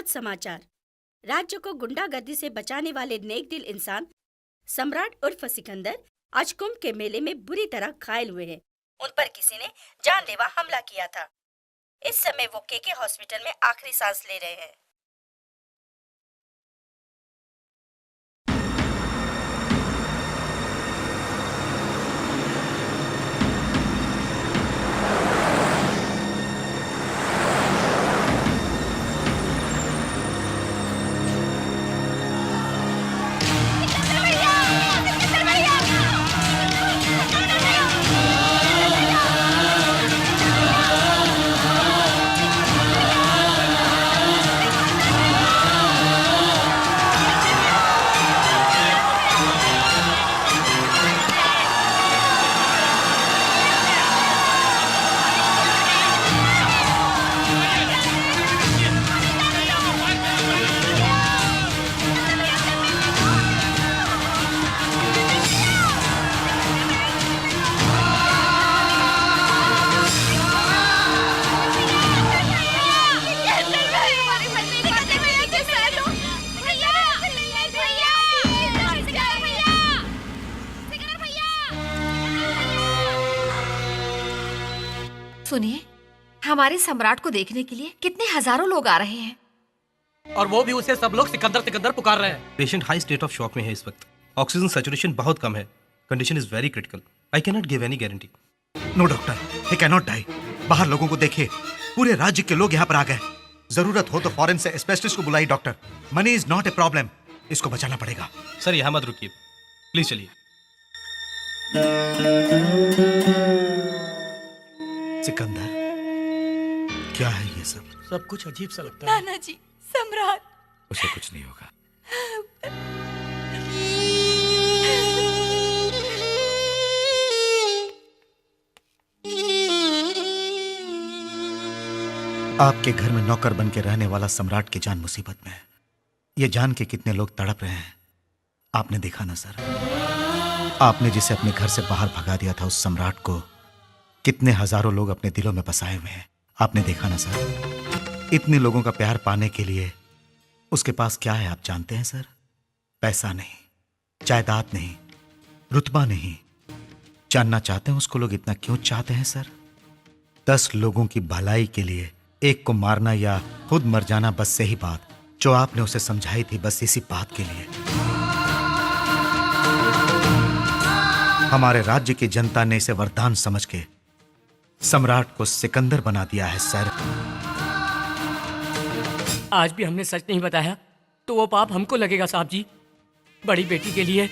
दुखद समाचार। राज्य को गुंडागर्दी से बचाने वाले नेक दिल इंसान सम्राट उर्फ सिकंदर आज कुंभ के मेले में बुरी तरह घायल हुए हैं। उन पर किसी ने जानलेवा हमला किया था। इस समय वो केके हॉस्पिटल में आखिरी सांस ले रहे हैं। सुनिए, हमारे सम्राट को देखने के लिए कितने हजारों लोग आ रहे हैं और वो भी उसे सब लोग सिकंदर सिकंदर पुकार रहे हैं। Patient high state of shock में है इस वक्त। ऑक्सीजन सैचुरेशन बहुत कम है। Condition is very critical. I can not give any guarantee. No doctor, he can not die. बाहर लोगों को देखिए, पूरे राज्य के लोग यहाँ पर आ गए। जरूरत हो तो फॉरेन से स्पेशलिस्ट को बुलाई doctor. Money is not a problem. इसको बचाना पड़ेगा। सर यहाँ मत रुकिए, प्लीज चलिए। सिकंदर, क्या है ये सब? सब कुछ अजीब सा लगता है। नाना जी, सम्राट। उसे कुछ नहीं होगा। आपके घर में नौकर बन के रहने वाला सम्राट की जान मुसीबत में है। ये जान के कितने लोग तड़प रहे हैं आपने देखा ना सर। आपने जिसे अपने घर से बाहर भगा दिया था, उस सम्राट को कितने हजारों लोग अपने दिलों में बसाए हुए हैं आपने देखा ना सर। इतने लोगों का प्यार पाने के लिए उसके पास क्या है आप जानते हैं सर? पैसा नहीं, जायदाद नहीं, रुतबा नहीं। जानना चाहते हैं उसको लोग इतना क्यों चाहते हैं सर? 10 लोगों की भलाई के लिए एक को मारना या खुद मर जाना, बस सही बात जो आपने उसे समझाई थी, बस इसी बात के लिए हमारे राज्य की जनता ने इसे वरदान समझ के सम्राट को सिकंदर बना दिया है सर। आज भी हमने सच नहीं बताया तो वो पाप हमको लगेगा साहब जी। बड़ी बेटी के लिए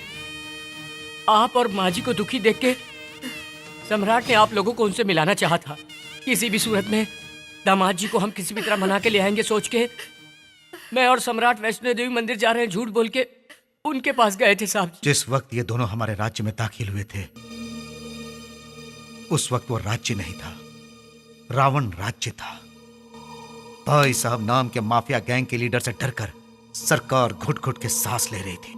आप और माँ जी को दुखी देख के सम्राट ने आप लोगों को उनसे मिलाना चाहा था। किसी भी सूरत में दामाद जी को हम किसी भी तरह मना के ले आएंगे सोच के मैं और सम्राट वैष्णो देवी मंदिर जा रहे हैं झूठ बोल के उनके पास गए थे साहब जी। जिस वक्त ये दोनों हमारे राज्य में दाखिल हुए थे उस वक्त वो राज्य नहीं था, रावण राज्य था। भाई साहब नाम के माफिया गैंग के लीडर से डरकर सरकार घुट घुट के सांस ले रही थी।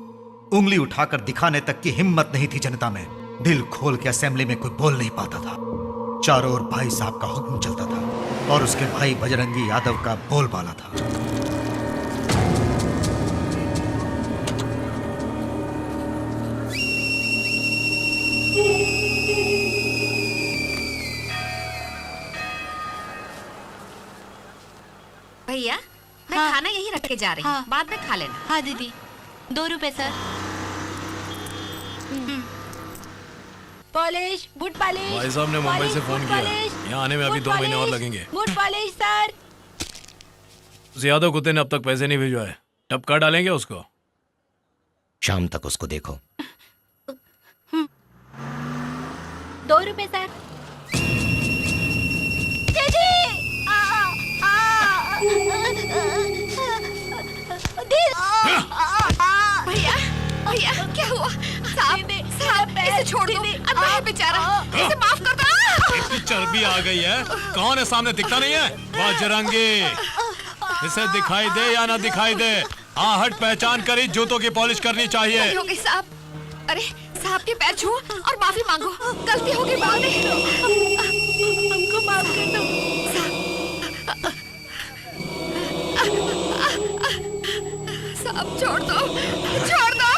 उंगली उठाकर दिखाने तक की हिम्मत नहीं थी जनता में। दिल खोल के असेंबली में कोई बोल नहीं पाता था। चारों ओर भाई साहब का हुक्म चलता था और उसके भाई बजरंगी यादव का बोलबाला था। भैया, मैं खाना यहीं रख के जा रही हूँ, बाद में खा लेना। हाँ दीदी, 2 रुपए सर। Polish, boot polish. भाई साहब ने मुंबई से फोन किया, यहाँ आने में अभी 2 महीने और लगेंगे। Boot polish sir. उस यादव कुत्ते ने अब तक पैसे नहीं भिजवाए, टपका डालेंगे उसको। शाम तक उसको देखो। 2 रुपए सर। भैया, भैया क्या हुआ? साहब, इसे छोड़ दो। अंधा है बेचारा, इसे माफ कर दो। इतनी चर्बी आ गई है, कौन है सामने दिखता नहीं है? बजरंगी, इसे दिखाई दे या ना दिखाई दे, आहट पहचान कर ही जूतों की पॉलिश करनी चाहिए। हो गई साहब। अरे साहब के पैर छुओ और माफी मांगो, गलती हो गई बाद में। हमको माफ कर दो। साहब छोड़ दो, छोड़ दो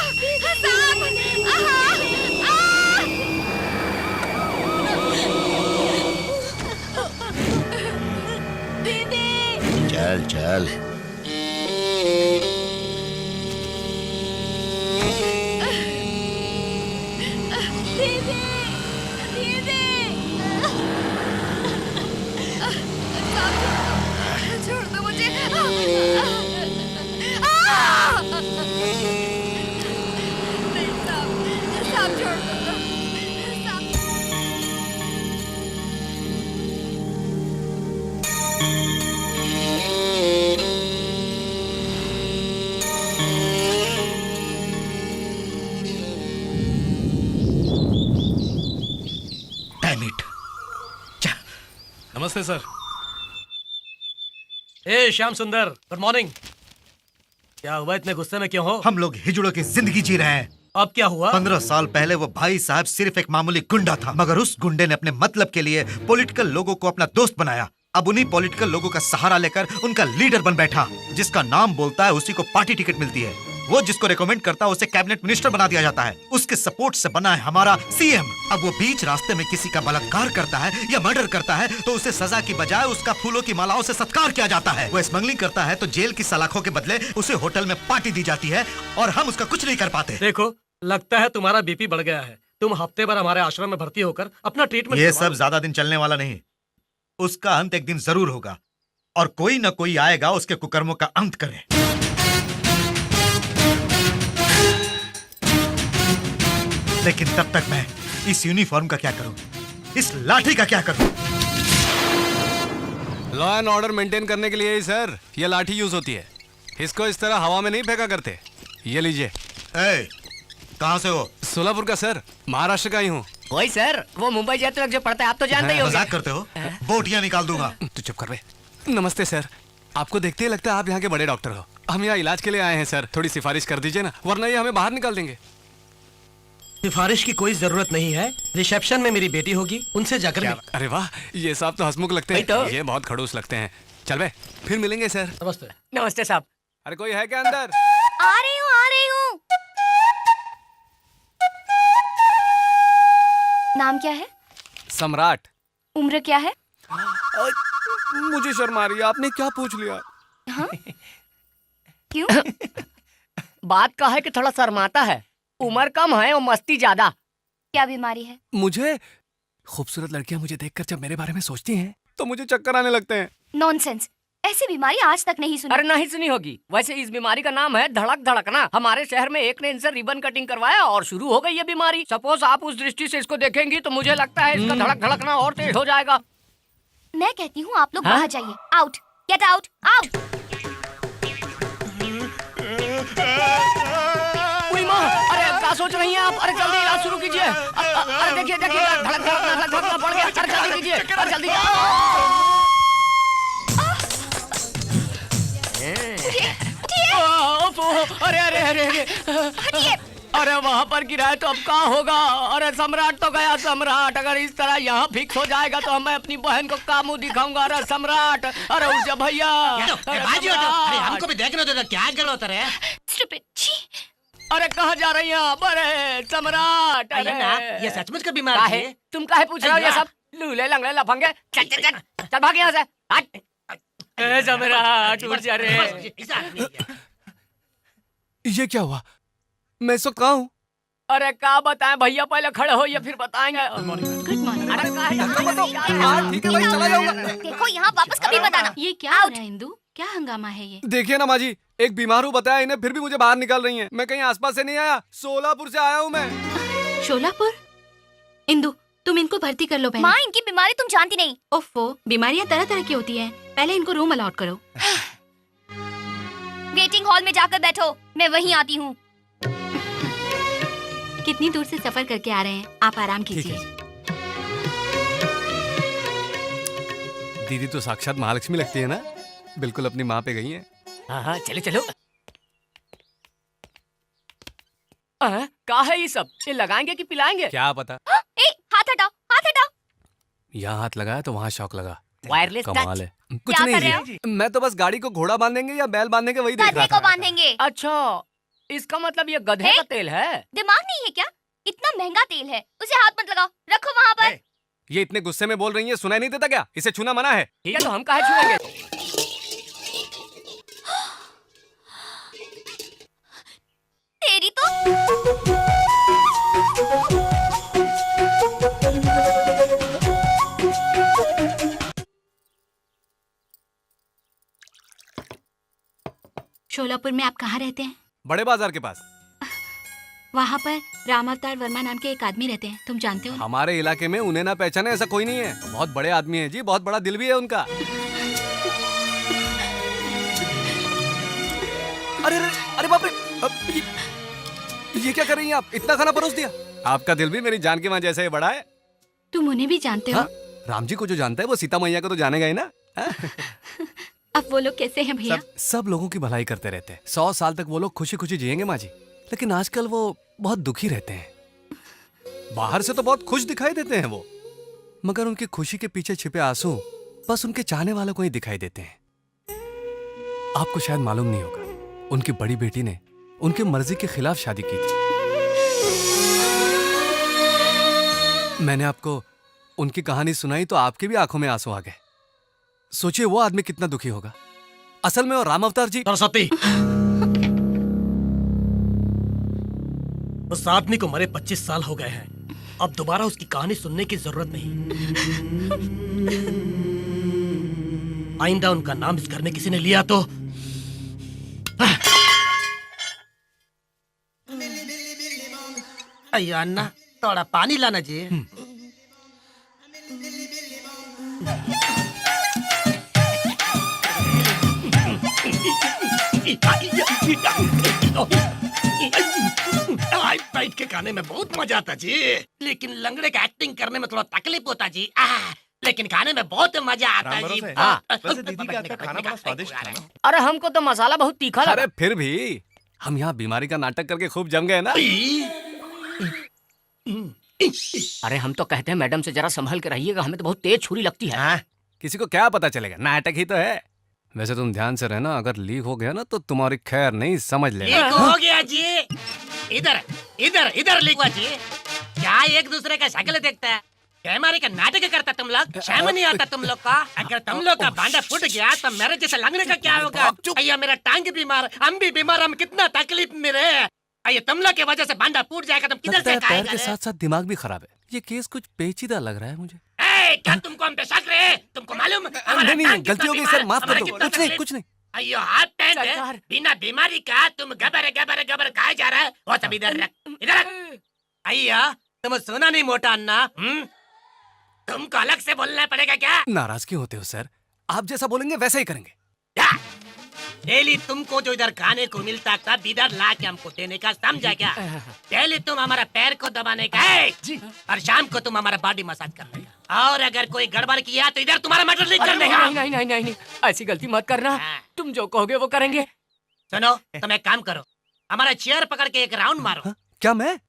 साहब। दीदी चल चल। दीदी दीदी साहब छोड़ दो मुझे। नहीं साहब, साहब छोड़ दो साहब। Damn it. नमस्ते सर। ए श्याम सुंदर, गुड मॉर्निंग। क्या हुआ, इतने गुस्से में क्यों हो? हम लोग हिजड़ों की जिंदगी जी रहे हैं। अब क्या हुआ? 15 साल पहले वो भाई साहब सिर्फ एक मामूली गुंडा था, मगर उस गुंडे ने अपने मतलब के लिए पॉलिटिकल लोगों को अपना दोस्त बनाया। अब उन्हीं पॉलिटिकल लोगों का सहारा लेकर उनका लीडर बन बैठा। जिसका नाम बोलता है उसी को पार्टी टिकट मिलती है। वो जिसको रेकमेंड करता है उसे कैबिनेट मिनिस्टर बना दिया जाता है। उसके सपोर्ट से बना है हमारा सीएम। अब वो बीच रास्ते में किसी का बलात्कार करता है या मर्डर करता है तो उसे सजा की बजाय उसका फूलों की मालाओं से सत्कार किया जाता है। वो स्मगलिंग करता है तो जेल की सलाखों के बदले उसे होटल में पार्टी दी जाती है और हम उसका कुछ नहीं कर पाते। देखो, लगता है तुम्हारा बीपी बढ़ गया है। तुम हफ्ते भर हमारे आश्रम में भर्ती होकर अपना ट्रीटमेंट ये करवा सब ज्यादा दिन चलने वाला नहीं। उसका अंत एक दिन जरूर होगा और कोई न कोई आएगा उसके कुकर्मों का अंत करे। लेकिन तब तक मैं इस यूनिफॉर्म का क्या करूं, इस लाठी का क्या करूं? लॉ एंड ऑर्डर मेंटेन करने के लिए ही सर ये लाठी यूज होती है। इसको इस तरह हवा में नहीं फेंका करते। ये लीजिए। ए, कहां से हो? सोलापुर का सर, महाराष्ट्र का ही हूँ। वही सर, वो मुंबई जाते वक्त जो पढ़ता है, आप तो जानते ही होंगे। मजाक करते हो? बोटियां निकाल दूंगा। तू चुप कर बे। नमस्ते सर, आपको देखते ही लगता है आप यहाँ के बड़े डॉक्टर हो। हम यहाँ इलाज के लिए आए हैं सर, थोड़ी सिफारिश कर दीजिए ना, वरना ये हमें बाहर निकाल देंगे। सिफारिश की कोई जरूरत नहीं है। रिसेप्शन में मेरी बेटी होगी, उनसे जाकर मिल। अरे वाह, ये साहब तो हंसमुख लगते हैं। वही तो। ये बहुत खड़ूस लगते हैं। चल बे, फिर मिलेंगे सर। नमस्ते। नमस्ते साहब। अरे कोई है क्या अंदर? आ रही हूँ, आ रही हूँ। नाम क्या है? सम्राट। उम्र क्या है? मुझे शर्म आ रही है, आपने क्या पूछ लिया? हाँ? क्यों? बात का है कि थोड़ा शर्माता है। उम्र कम है और मस्ती ज्यादा। क्या बीमारी है? मुझे खूबसूरत लड़कियां मुझे देखकर जब मेरे बारे में सोचती हैं तो मुझे चक्कर आने लगते हैं। नॉनसेंस, ऐसी बीमारी आज तक नहीं सुनी। अरे नहीं सुनी होगी। वैसे इस बीमारी का नाम है धड़क धड़कना। हमारे शहर में एक ने इनसे रिबन कटिंग करवाया और शुरू हो गई ये बीमारी। सपोज आप उस दृष्टि से इसको देखेंगी तो मुझे लगता है इसका धड़क धड़कना और तेज हो जाएगा। मैं कहती हूँ आप लोग हाँ? बाहर जाइए। Out, get out, out. अरे क्या सोच रही हैं आप? अरे जल्दी इलाज शुरू कीजिए। अरे देखिए देखिए, धड़क धड़कना बढ़ गया। अरे जल्दी कीजिए, अरे जल्दी। अरे अरे अरे अरे, अरे वहाँ पर गिरा है तो अब क्या होगा? अरे सम्राट तो गया। सम्राट अगर इस तरह यहाँ फिक्स हो जाएगा तो मैं अपनी बहन को क्या मुंह दिखाऊंगा? अरे सम्राट, अरे उठ जा भैया। हमको भी देखने दो, क्या गलत है? Stupid. छी। अरे कहाँ जा रही हैं आप? अरे सम्राट, अरे ये सचमुच का बीमार काहे? तुम काहे पूछ रहे हो ये सब? लूले लंगड़े लफंगे, चल चल चल चल भाग यहाँ से। हट। ए सम्राट, उठ जा रे। ये क्या हुआ? मैं इस वक्त कहाँ हूँ? अरे क्या बताएं भैया, पहले खड़े हो या फिर बताएंगे। Good morning. अरे काहे? ठीक है भाई, चला जाऊंगा। देखो यहाँ वापस कभी मत आना। ये क्या हो रहा है इंदु? क्या हंगामा है ये? देखिए ना माँ जी, एक बीमार हूँ बताया इन्हें, फिर भी मुझे बाहर निकाल रही हैं। मैं कहीं आसपास से नहीं आया, सोलापुर से आया हूँ मैं। शोलापुर? इंदु, तुम इनको भर्ती कर लो बहन। माँ, इनकी बीमारी तुम जानती नहीं। ओफो, बीमारियां तरह तरह की होती हैं। पहले इनको रूम अलॉट करो। वेटिंग हॉल में जाकर बैठो, मैं वहीं आती हूँ। कितनी दूर से सफर करके आ रहे हैं, आप आराम कीजिए। दीदी तो साक्षात महालक्ष्मी लगती है ना, बिल्कुल अपनी माँ पे गई है। हाँ चलो चलो। क्या है ये सब? ये लगाएंगे कि पिलाएंगे? क्या पता। ए, हाथ हटाओ, हाथ हटाओ। यहाँ हाथ लगाया तो वहाँ शौक लगा। वायरलेस कमाल टच। है। कुछ क्या नहीं कर रहे जी, मैं तो बस गाड़ी को घोड़ा बांधेंगे या बैल बांधेंगे वही देख गधे रहा को था। बांधेंगे। अच्छा, इसका मतलब ये गधे हे? का तेल है। दिमाग नहीं है क्या? इतना महंगा तेल है, उसे हाथ मत लगाओ, रखो वहाँ पर। ये इतने गुस्से में बोल रही है, सुनाई नहीं देता क्या? इसे छूना मना है। ठीक है, तो हम काहे छुएंगे? तेरी तो शोलापुर में आप कहाँ रहते हैं? बड़े बाजार के पास। वहाँ पर राम अवतार वर्मा नाम के एक आदमी रहते हैं, तुम जानते हो? हमारे इलाके में उन्हें ना पहचाने ऐसा कोई नहीं है। बहुत बड़े आदमी है जी, बहुत बड़ा दिल भी है उनका। अरे अरे अरे बाप रे, ये क्या कर रही हैं आप? इतना खाना परोस दिया। आपका दिल भी मेरी जान की मां जैसा ही बड़ा है। तुम उन्हें भी जानते हो? हाँ? राम जी को जो जानता है वो सीता मैया को तो जानेगा ही ना। अब वो लोग कैसे हैं भैया? सब लोगों की भलाई करते रहते हैं। 100 साल तक वो लोग खुशी खुशी जिएंगे माँ जी, लेकिन आजकल वो बहुत दुखी रहते हैं। बाहर से तो बहुत खुश दिखाई देते हैं वो, मगर उनकी खुशी के पीछे छिपे आंसू बस उनके चाहने वालों को ही दिखाई देते हैं। आपको शायद मालूम नहीं होगा, उनकी बड़ी बेटी ने उनकी मर्जी के खिलाफ शादी की थी। मैंने आपको उनकी कहानी सुनाई तो आपकी भी आंखों में आंसू आ गए। सोचिए वो आदमी कितना दुखी होगा। असल में वो राम अवतार जी। सरस्वती, उस आदमी को मरे 25 साल हो गए हैं। अब दोबारा उसकी कहानी सुनने की जरूरत नहीं। आइंदा उनका नाम इस घर में किसी ने लिया तो अయ్యో అన్న थोड़ा पानी लाना जी। बैठ के खाने में बहुत मजा आता जी, लेकिन लंगड़े का एक्टिंग करने में थोड़ा तकलीफ होता जी। लेकिन खाने में बहुत मजा आता जी। वैसे दीदी का हाथ का खाना बड़ा स्वादिष्ट था ना। अरे हमको तो मसाला बहुत तीखा लगा। अरे फिर भी हम यहाँ बीमारी का नाटक करके खूब जम गए ना। अरे हम तो कहते हैं मैडम से जरा संभल के रहिएगा, हमें तो बहुत तेज छुरी लगती है। हाँ, किसी को क्या पता चलेगा, नाटक ही तो है। वैसे तुम ध्यान से रहना, अगर लीक हो गया ना तो तुम्हारी खैर नहीं, समझ लेना। लीक हो गया जी। इधर इधर इधर लीक हुआ जी। क्या एक दूसरे का शक्ल देखता है? कैमरे का नाटक करता तुम लोग, शर्म नहीं आता तुम लोग का? अगर तुम लोग का भांडा फूट गया तो मेरे जैसे लंगड़े का क्या होगा? भैया मेरा टांग बीमार, हम भी बीमार, हम कितना तकलीफ में रहे। अये तुम लोग की वजह से भांडा फूट जाएगा, तुम किधर लगता से है पैर खाएगा के रे? साथ साथ दिमाग भी खराब है। ये केस कुछ पेचीदा लग रहा है मुझे। क्या तुमको हम पे शक रहे? तुमको मालूम नहीं नहीं, गलती हो गई सर, माफ कर दो। कुछ नहीं, कुछ नहीं। अयो हाथ पैंट सरकार। बिना बीमारी का तुम गबर गबर गबर खाए जा रहा है। वो सब इधर रख, इधर रख। अय्या तुम सुना नहीं मोटा अन्ना? तुमको अलग से बोलना पड़ेगा क्या? नाराज क्यों होते हो सर? आप जैसा बोलेंगे वैसा ही करेंगे। क्या? डेली तुमको जो इधर खाने को मिलता था इधर ला के हमको देने का, समझा क्या? डेली तुम हमारा पैर को दबाने का है और शाम को तुम हमारा बॉडी मसाज करने का। और अगर कोई गड़बड़ किया तो इधर तुम्हारा मर्डर नहीं अरे करने नहीं का। नहीं नहीं नहीं नहीं, ऐसी गलती मत करना। हाँ। तुम जो कहोगे वो करेंगे। सुनो, तुम एक काम करो, हमारा चेयर पकड़ के एक राउंड मारो। हाँ? क्या मैं?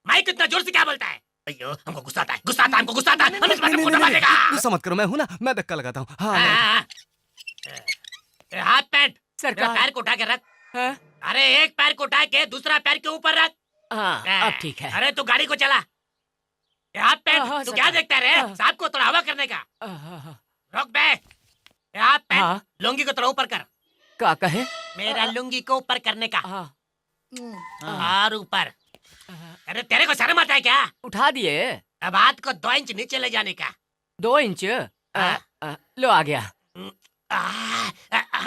मैं कितना जोर से क्या बोलता है? अयो हमको गुस्सा आता है, गुस्सा आता है, हमको गुस्सा आता है। हम इस बात नहीं, को नहीं, दबा नहीं, देगा। गुस्सा मत करो, मैं हूं ना, मैं धक्का लगाता हूँ। हाँ, हाँ। हाथ पैंट सरकार। मेरा पैर को उठा के रख। हाँ? अरे एक पैर को उठा के दूसरा पैर के ऊपर रख। हाँ, अब ठीक है। अरे तू गाड़ी को चला। हाथ पैंट हाँ, तू सरकार। क्या देखता है रे? हाँ। सांप को थोड़ा हवा करने का। रोक बे। हाथ पैंट हाँ। लुंगी को थोड़ा ऊपर कर। क्या कहे? मेरा लुंगी को ऊपर करने का। हाँ। और ऊपर। अरे तेरे को शर्म आता है क्या? उठा दिए। अब हाथ को 2 इंच नीचे ले जाने का। 2 इंच। लो आ गया।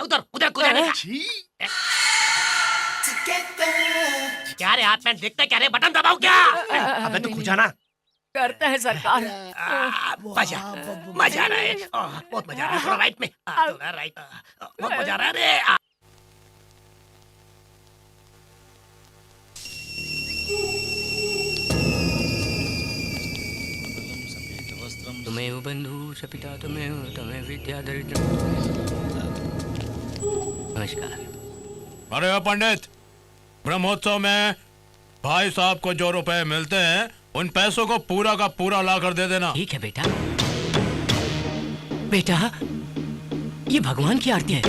उधर उधर कूदने का। क्या रे हाथ पैंट देखता क्या रे? बटन दबाओ क्या? अबे तो खुजाना। करते हैं सरकार। मजा मजा आ रहा है, बहुत मजा आ रहा है। थोड़ा राइट में, थोड़ा राइट, बहुत मजा आ रहा है रे। तुम्हें बंधु सपिता तुम्हें विद्या दरिद्र। नमस्कार। अरे पंडित, ब्रह्मोत्सव में भाई साहब को जो रुपए मिलते हैं उन पैसों को पूरा का पूरा ला कर दे देना। ठीक है बेटा। बेटा, ये भगवान की आरती है।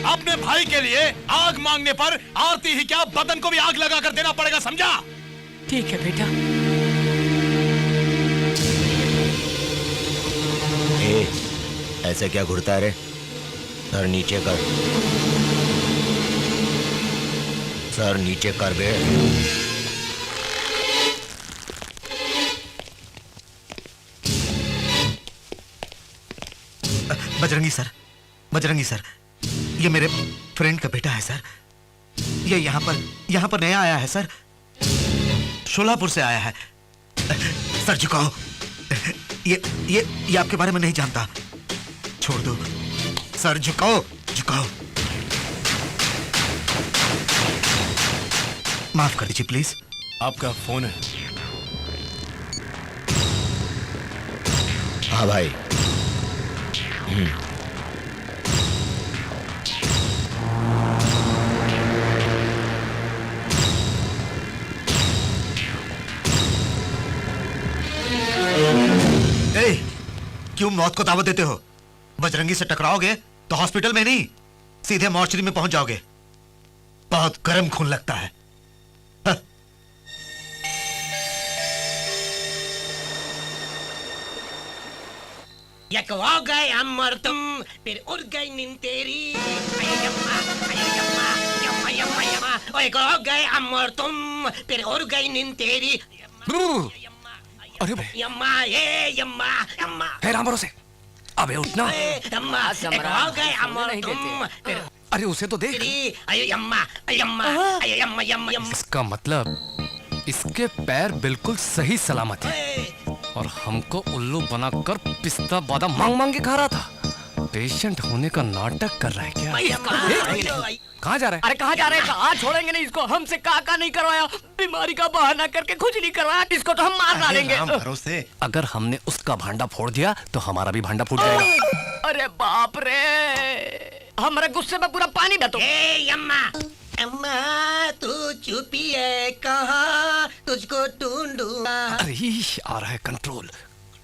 अपने भाई के लिए आग मांगने पर आरती ही क्या, बदन को भी आग लगा कर देना पड़ेगा, समझा? ठीक है बेटा। ऐसे क्या घुरता रे? सर नीचे कर, सर नीचे कर बे। बजरंगी सर, बजरंगी सर, ये मेरे फ्रेंड का बेटा है सर। ये यहाँ पर नया आया है सर, शोलापुर से आया है। सर झुकाओ, ये आपके बारे में नहीं जानता, छोड़ दो सर, झुकाओ झुकाओ। माफ कर दीजिए प्लीज। आपका फोन है? हाँ भाई। क्यों मौत को दावत देते हो? बजरंगी से टकराओगे तो हॉस्पिटल में नहीं, सीधे मॉर्चरी में पहुंच जाओगे। बहुत गर्म खून लगता है। एक हो गए अमर तुम, फिर उड़ गई नींद तेरी। अय्यम्मा, अय्यम्मा, यम्मा, यम्मा, यम्मा। ओ एक हो गए अमर तुम, फिर उड़ गई नींद तेरी। अरे यम्मा, ये यम्मा, यम्मा। है राम भरोसे, अबे उठना। यम्मा, एक हो गए अमर तुम, फिर अरे उसे तो देख। यम्मा, यम्मा, यम्मा, यम्मा, यम्मा। इसका मतलब इसके पैर बिल्कुल सही सलामत है और हमको उल्लू बनाकर पिस्ता बादाम मांग मांग के खा रहा था। पेशेंट होने का नाटक कर रहा है क्या? कहाँ जा रहा है? अरे कहाँ जा रहे हैं? कहाँ छोड़ेंगे नहीं इसको। हमसे का नहीं करवाया, बीमारी का बहाना करके कुछ नहीं करवाया, इसको तो हम मार डालेंगे। भरोसे, अगर हमने उसका भांडा फोड़ दिया तो हमारा भी भांडा फूट जाएगा। अरे बाप रे, हमारे गुस्से में पूरा पानी बह। यम्मा, अम्मा तू चुपी है, कहाँ तुझको ढूंढूंगा। अरे आ रहा है कंट्रोल,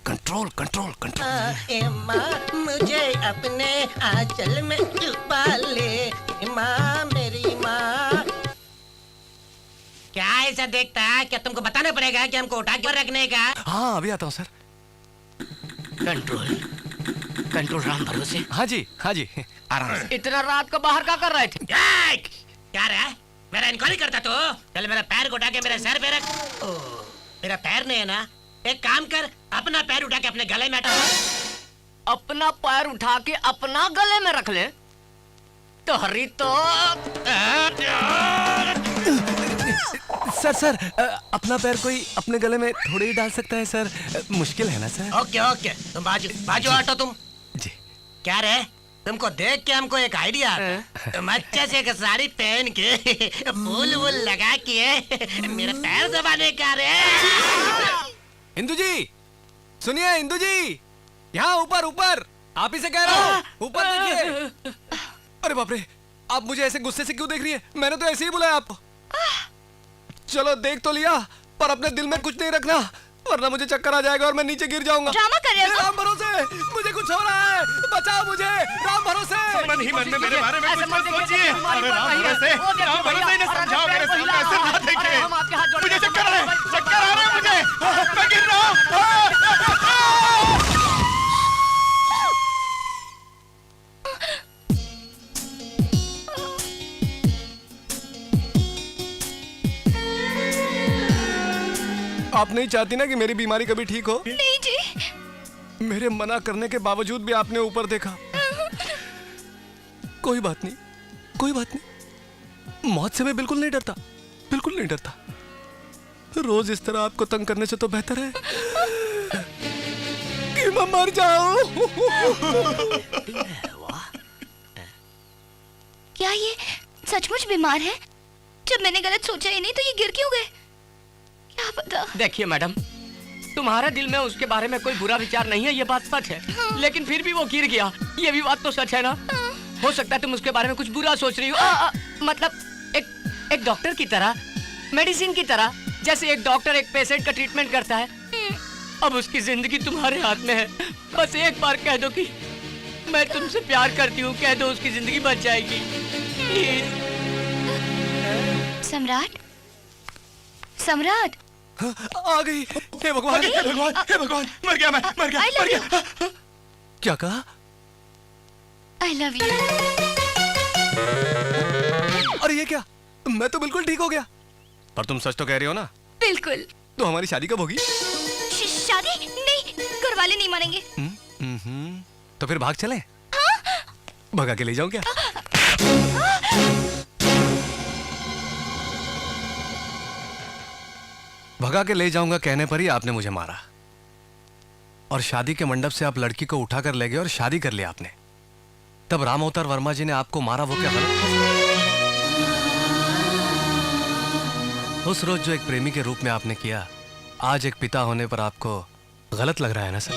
कंट्रोल, कंट्रोल, कंट्रोल। अम्मा मुझे अपने आंचल में छुपा ले, माँ मेरी माँ। क्या ऐसा देखता है? क्या तुमको बताना पड़ेगा कि हमको उठा के रखने का? हाँ अभी आता हूँ सर। कंट्रोल, कंट्रोल राम भरोसे। हाँ जी, हाँ जी, आराम से। इतना रात को बाहर क्या कर रहे थे? क्या रहा है? मेरा इंक्वायरी करता तो? चल मेरा पैर को उठा के मेरे सर पे रख। मेरा पैर नहीं है ना? एक काम कर, अपना पैर उठा के अपने गले में हटा। अपना पैर उठा के अपना गले में रख ले तो हरी तो। सर अपना पैर कोई अपने गले में थोड़े ही डाल सकता है सर, मुश्किल है ना सर? ओके ओके, तुम बाजू हटो तुम जी। क्या रे, तुमको देख के हमको एक आइडिया आता। तुम अच्छे से एक साड़ी पहन के फूल वूल लगा के मेरे पैर दबाने का रे। इंदु जी सुनिए, इंदु जी यहाँ ऊपर ऊपर, आप ही से कह रहा हूँ, ऊपर देखिए। अरे बाप रे, आप मुझे ऐसे गुस्से से क्यों देख रही है? मैंने तो ऐसे ही बुलाया आपको। चलो देख तो लिया, पर अपने दिल में कुछ नहीं रखना, वरना मुझे चक्कर आ जाएगा और मैं नीचे गिर जाऊंगा। ड्रामा कर रहे हो? राम भरोसे, मुझे कुछ हो रहा है, बचाओ मुझे, राम भरोसे। मन ही मन में मेरे बारे में कुछ मत सोचिए। अरे राम भरोसे ने समझाओ, मेरे सामने ऐसे ना देखिए। मुझे चक्कर आ रहे हैं, मुझे, मैं गिर रहा हूँ। आप नहीं चाहती ना कि मेरी बीमारी कभी ठीक हो? नहीं जी। मेरे मना करने के बावजूद भी आपने ऊपर देखा। कोई बात नहीं, कोई बात नहीं, मौत से मैं बिल्कुल नहीं डरता, बिल्कुल नहीं डरता। रोज इस तरह आपको तंग करने से तो बेहतर है कि मैं मर जाऊं। क्या ये सचमुच बीमार है? जब मैंने गलत सोचा ही नहीं तो ये गिर क्यों गए? क्या पता। देखिए मैडम, तुम्हारे दिल में उसके बारे में कोई बुरा विचार नहीं है, ये बात सच है। लेकिन फिर भी वो गिर गया, ये भी बात तो सच है ना? हो सकता है तुम उसके बारे में कुछ बुरा सोच रही हो। मतलब एक डॉक्टर की तरह मेडिसिन की तरह, जैसे एक डॉक्टर एक पेशेंट का ट्रीटमेंट करता है। अब उसकी जिंदगी तुम्हारे हाथ में है। बस एक बार कह दो कि मैं तुमसे प्यार करती हूँ, कह दो, उसकी जिंदगी बच जाएगी। प्लीज। सम्राट, सम्राट। आ गई। हे भगवान, हे भगवान, हे भगवान, मर गया मैं, मर गया, मर गया। क्या कहा? I love you. अरे ये क्या? मैं तो बिल्कुल ठीक हो गया। पर तुम सच तो कह रही हो ना? बिल्कुल। तो हमारी शादी कब होगी? शादी नहीं, घर वाले नहीं मानेंगे। तो फिर भाग चले? हाँ? भगा के ले जाऊं क्या? भगा के ले जाऊंगा कहने पर ही आपने मुझे मारा, और शादी के मंडप से आप लड़की को उठाकर ले गए और शादी कर लिया आपने। तब राम अवतार वर्मा जी ने आपको मारा, वो क्या गलत? उस रोज जो एक प्रेमी के रूप में आपने किया, आज एक पिता होने पर आपको गलत लग रहा है ना सर?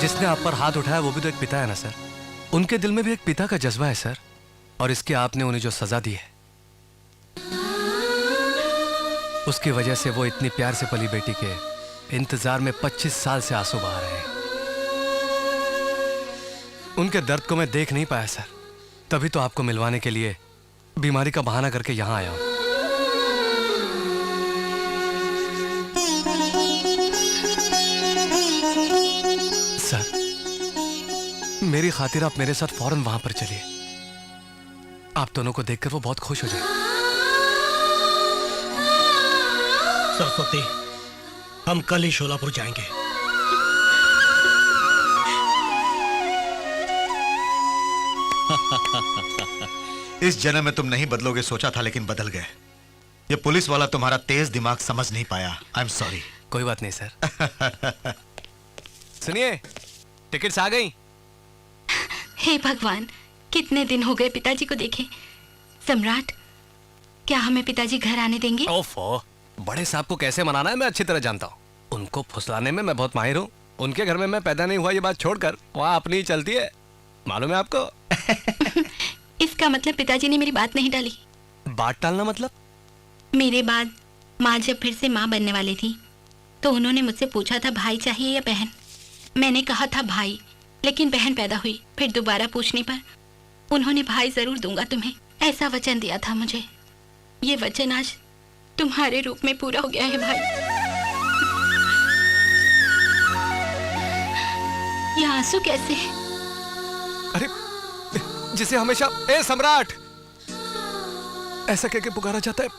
जिसने आप पर हाथ उठाया वो भी तो एक पिता है ना सर? उनके दिल में भी एक पिता का जज्बा है सर, और इसके आपने उन्हें जो सजा दी है, उसकी वजह से वो इतनी प्यार से पली बेटी के इंतजार में 25 साल से आंसू बहा रहे हैं। उनके दर्द को मैं देख नहीं पाया सर, तभी तो आपको मिलवाने के लिए बीमारी का बहाना करके यहां आया हूं। सर, मेरी खातिर आप मेरे साथ फौरन वहां पर चलिए। आप दोनों को देखकर वो बहुत खुश हो जाए। सरस्वती, हम कल ही शोलापुर जाएंगे। इस जन्म में तुम नहीं बदलोगे सोचा था, लेकिन बदल गए। ये पुलिस वाला तुम्हारा तेज दिमाग समझ नहीं पाया। I am sorry. कोई बात नहीं सर। सुनिए, टिकट्स आ गई। हे भगवान, कितने दिन हो गए पिताजी को देखे। सम्राट, क्या हमें पिताजी घर आने देंगे? ओफो, बड़े साहब को कैसे मनाना है मैं अच्छी तरह जानता हूँ। उनको फुसलाने में मैं बहुत माहिर हूँ। उनके घर में मैं पैदा नहीं हुआ ये बात छोड़कर वहाँ अपनी ही चलती है, मालूम है आपको? इसका मतलब पिताजी ने मेरी बात नहीं डाली। बात टालना मतलब? मेरे बाद माँ जब फिर से माँ बनने वाली थी तो उन्होंने मुझसे पूछा था भाई चाहिए या बहन। मैंने कहा था भाई, लेकिन बहन पैदा हुई। फिर दोबारा पूछने पर उन्होंने भाई जरूर दूंगा तुम्हें, ऐसा वचन दिया था मुझे। ये वचन आज तुम्हारे रूप में पूरा हो गया है भाई। ये आंसू कैसे? अरे, जिसे हमेशा ए सम्राट ऐसा कह के पुकारा जाता है,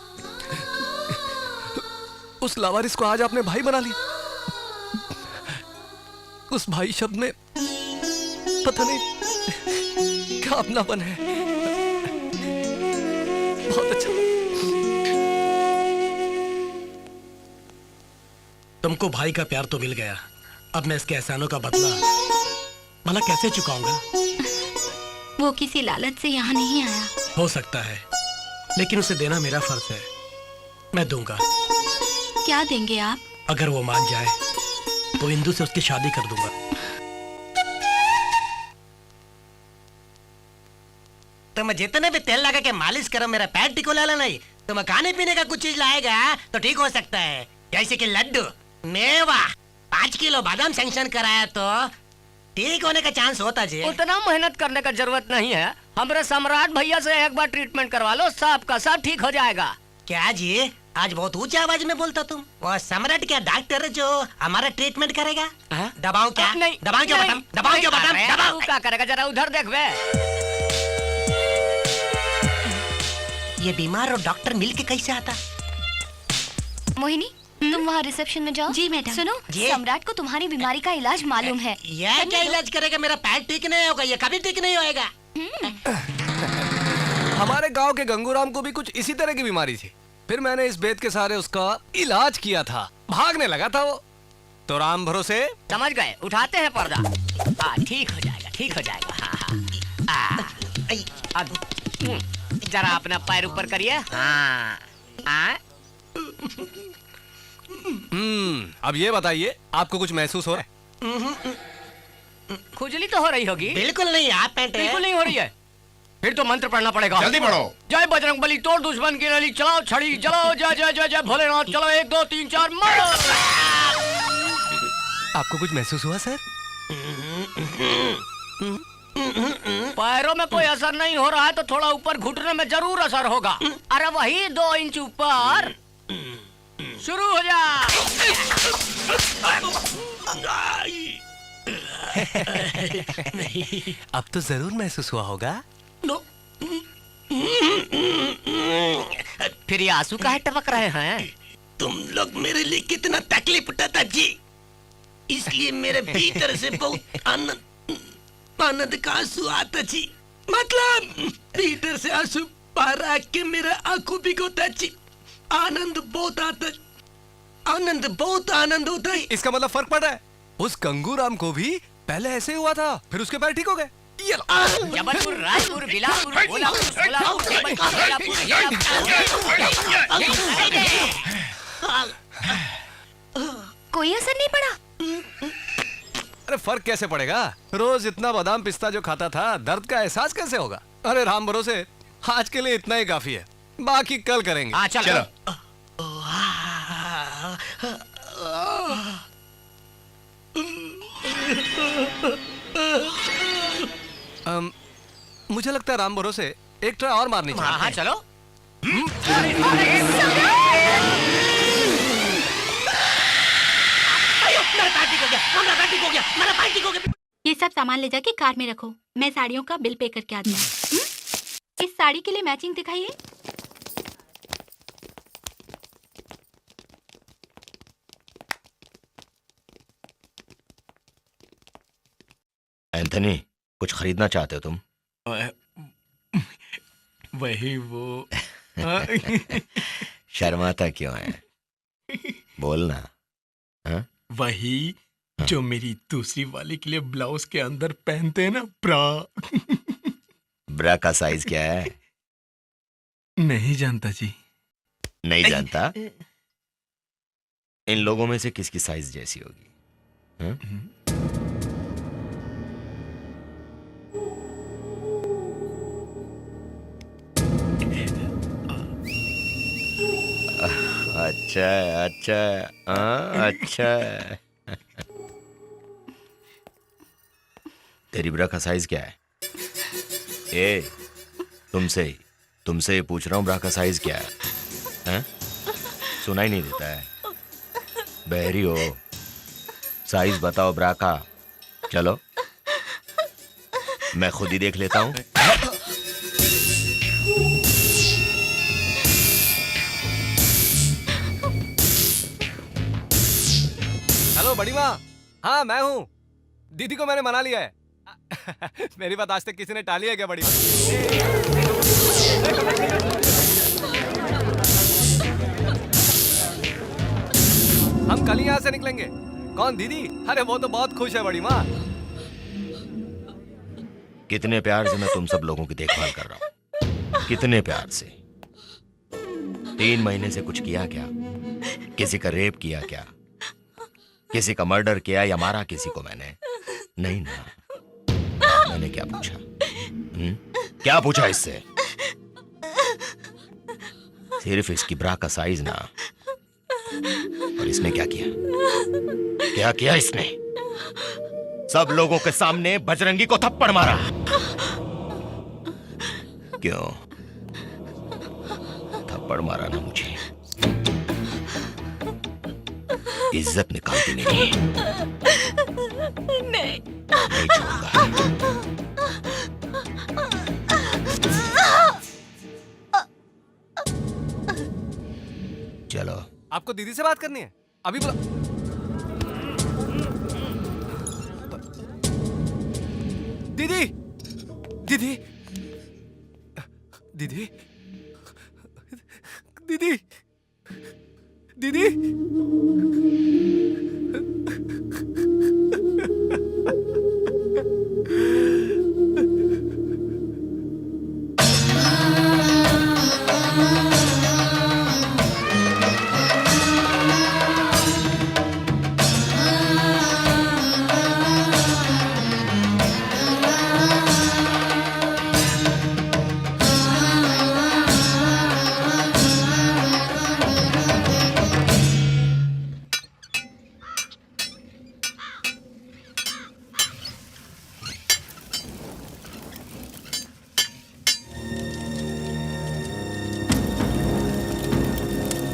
उस लावारिस को आज आपने भाई बना लिया। उस भाई शब्द में पता नहीं क्या अपनापन है। बहुत अच्छा। तुमको भाई का प्यार तो मिल गया, अब मैं इसके एहसानों का बदला भला कैसे चुकाऊंगा? वो किसी लालच से यहाँ नहीं आया। हो सकता है, लेकिन उसे देना मेरा फर्ज है। मैं दूंगा। क्या देंगे आप? अगर वो मान जाए तो इंदु से उसकी शादी कर दूंगा। तुम जितने भी तेल लगा के मालिश करो, मेरा पैर टिको लाला नहीं। तुम खाने पीने का कुछ चीज लाएगा तो ठीक हो सकता है, जैसे कि लड्डू, मेवा, 5 किलो बादाम सैंक्शन कराया तो ठीक होने का चांस होता जी। उतना मेहनत करने का जरूरत नहीं है। हमारे सम्राट भैया से एक बार ट्रीटमेंट करवा लो, सब का सब ठीक हो जाएगा। क्या जी, आज बहुत ऊंची आवाज में बोलता तुम? वो सम्राट क्या डॉक्टर है जो हमारा ट्रीटमेंट करेगा? दबाओ क्या? नहीं, दबाओ क्यों बटन? दबाओ क्यों बटन? दबाओ। क्या करेगा, जरा उधर देख वे। ये बीमार और डॉक्टर मिलके कैसे आता? मोहिनी, तुम वहाँ रिसेप्शन में जाओ। जी मैडम। सुनो, जी। सम्राट को तुम्हारी बीमारी का इलाज मालूम है। यह क्या इलाज करेगा? मेरा पैर ठीक नहीं होगा, ये कभी ठीक नहीं होएगा। हमारे गांव के गंगूराम को भी कुछ इसी तरह की बीमारी थी। फिर मैंने इस बेत के सहारे उसका इलाज किया था। भागने लगा था वो, तो राम भरोसे। समझ गए, उठाते हैं पर्दा। ठीक हो जाएगा, ठीक हो जाएगा। जरा अपना पैर ऊपर करिए। अब ये बताइए, आपको कुछ महसूस हो रहा है? खुजली तो हो रही होगी। बिल्कुल नहीं, आप पैंट बिल्कुल नहीं हो रही है। फिर तो मंत्र पढ़ना पड़ेगा। जल्दी पढ़ो। जय बजरंग बली, तोड़ दुश्मन की नली, चलाओ छड़ी, चलाओ जय जय जय जय भोलेनाथ, चलो 1 2 3 4 मारो। आपको कुछ महसूस हुआ सर? पैरों में कोई असर नहीं हो रहा है तो थोड़ा ऊपर घुटने में जरूर असर होगा। अरे वही 2 इंच ऊपर। शुरू हो जा। अब तो जरूर महसूस हुआ होगा। फिर ये आंसू काहे टपक रहे हैं? तुम लोग मेरे लिए कितना तकलीफ उठाता जी, इसलिए मेरे भीतर से बहुत आनंद का आंसू आता जी। मतलब भीतर से आंसू बाहर आके मेरा आंखों भिगोता जी। आनंद बहुत आता, बहुत आनंद होता है। इसका मतलब फर्क पड़ रहा है। उस कंगूराम को भी पहले ऐसे हुआ था, फिर उसके पैर ठीक हो गए। जबलपुर, रायपुर, बिलासपुर, भोलापुर, सोलापुर, जबलपुर, कोई असर नहीं पड़ा। अरे फर्क कैसे पड़ेगा? रोज इतना बादाम पिस्ता जो खाता था, दर्द का एहसास कैसे होगा? अरे राम भरोसे, आज के लिए इतना ही काफी है, बाकी कल करेंगे। चलो। मुझे लगता है राम भरोसे एक ट्राई और मारनी चाहिए। हाँ चलो। ये सब सामान ले जाके कार में रखो, मैं साड़ियों का बिल पे करके आती हूँ। इस साड़ी के लिए मैचिंग दिखाइए। एंथनी, कुछ खरीदना चाहते हो तुम? वही वो। शर्माता क्यों है? बोलना। हाँ? वही जो मेरी दूसरी वाली के लिए ब्लाउज के अंदर पहनते हैं ना, ब्रा। ब्रा का साइज क्या है? नहीं जानता जी। नहीं जानता? इन लोगों में से किसकी साइज जैसी होगी? हाँ? अच्छा। तेरी ब्रा का साइज क्या है? तुमसे ही पूछ रहा हूँ, ब्रा का साइज क्या है? हैं? सुनाई नहीं देता है? बहरी हो? साइज बताओ ब्रा का। चलो मैं खुद ही देख लेता हूँ। हेलो बड़ी माँ। हाँ मैं हूँ। दीदी को मैंने मना लिया है। मेरी बात आज तक किसी ने टाली है क्या बड़ी माँ? हम कल ही यहाँ से निकलेंगे। कौन दीदी? अरे वो तो बहुत खुश है बड़ी माँ। कितने प्यार से मैं तुम सब लोगों की देखभाल कर रहा हूँ, कितने प्यार से। 3 महीने से कुछ किया क्या? किसी का रेप किया क्या? किसी का मर्डर किया या मारा किसी को मैंने? नहीं ना। मैंने क्या पूछा? क्या पूछा इससे? सिर्फ इसकी ब्रा का साइज ना। और इसने क्या किया? क्या किया इसने? सब लोगों के सामने बजरंगी को थप्पड़ मारा। क्यों थप्पड़ मारा ना मुझे? इज्जत निकालती नहीं। नहीं छोड़ूंगा। चलो। आपको दीदी से बात करनी है? अभी बुला। दीदी, दीदी, दीदी, दीदी, दीदी।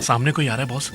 सामने कोई आ रहा है बॉस।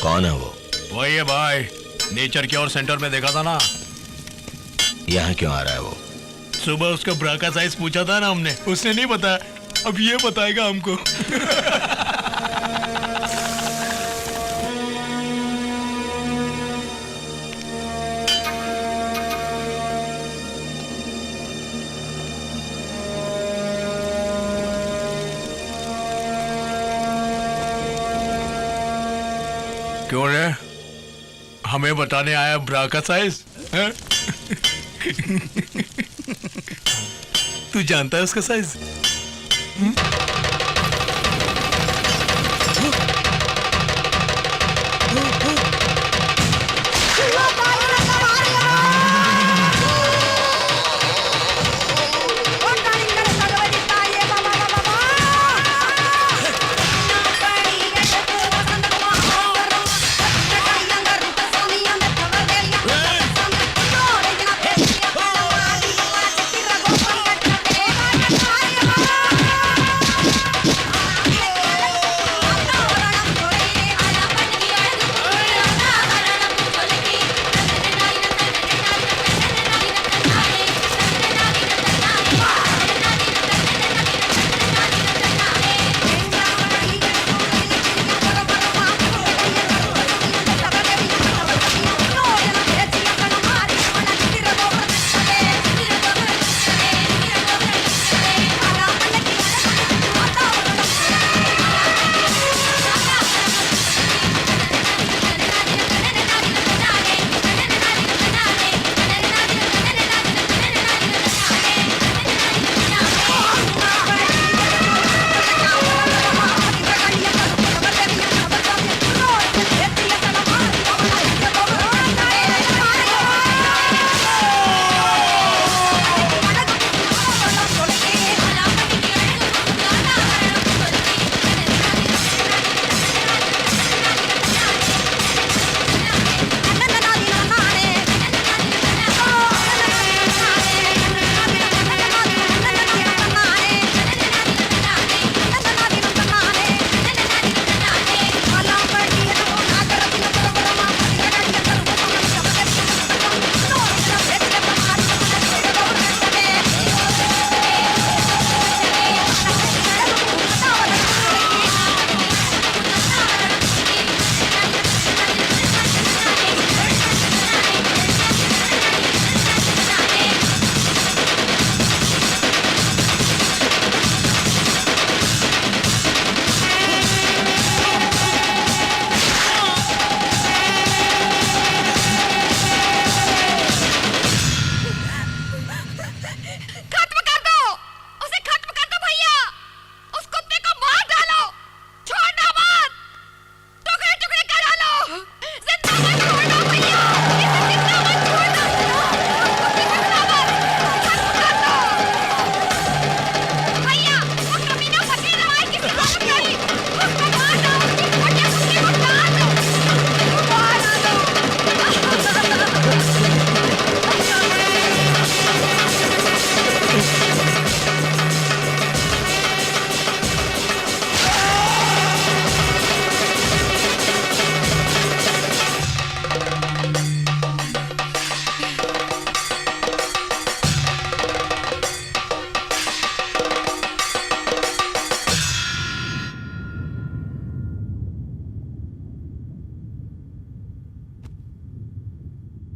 कौन है वो? वही है भाई, नेचर क्योर सेंटर में देखा था ना। यहाँ क्यों आ रहा है वो? सुबह उसका ब्रा का साइज पूछा था ना हमने, उसने नहीं बताया, अब ये बताएगा हमको। क्यों रे, हमें बताने आया ब्रा का साइज? तू जानता है उसका साइज?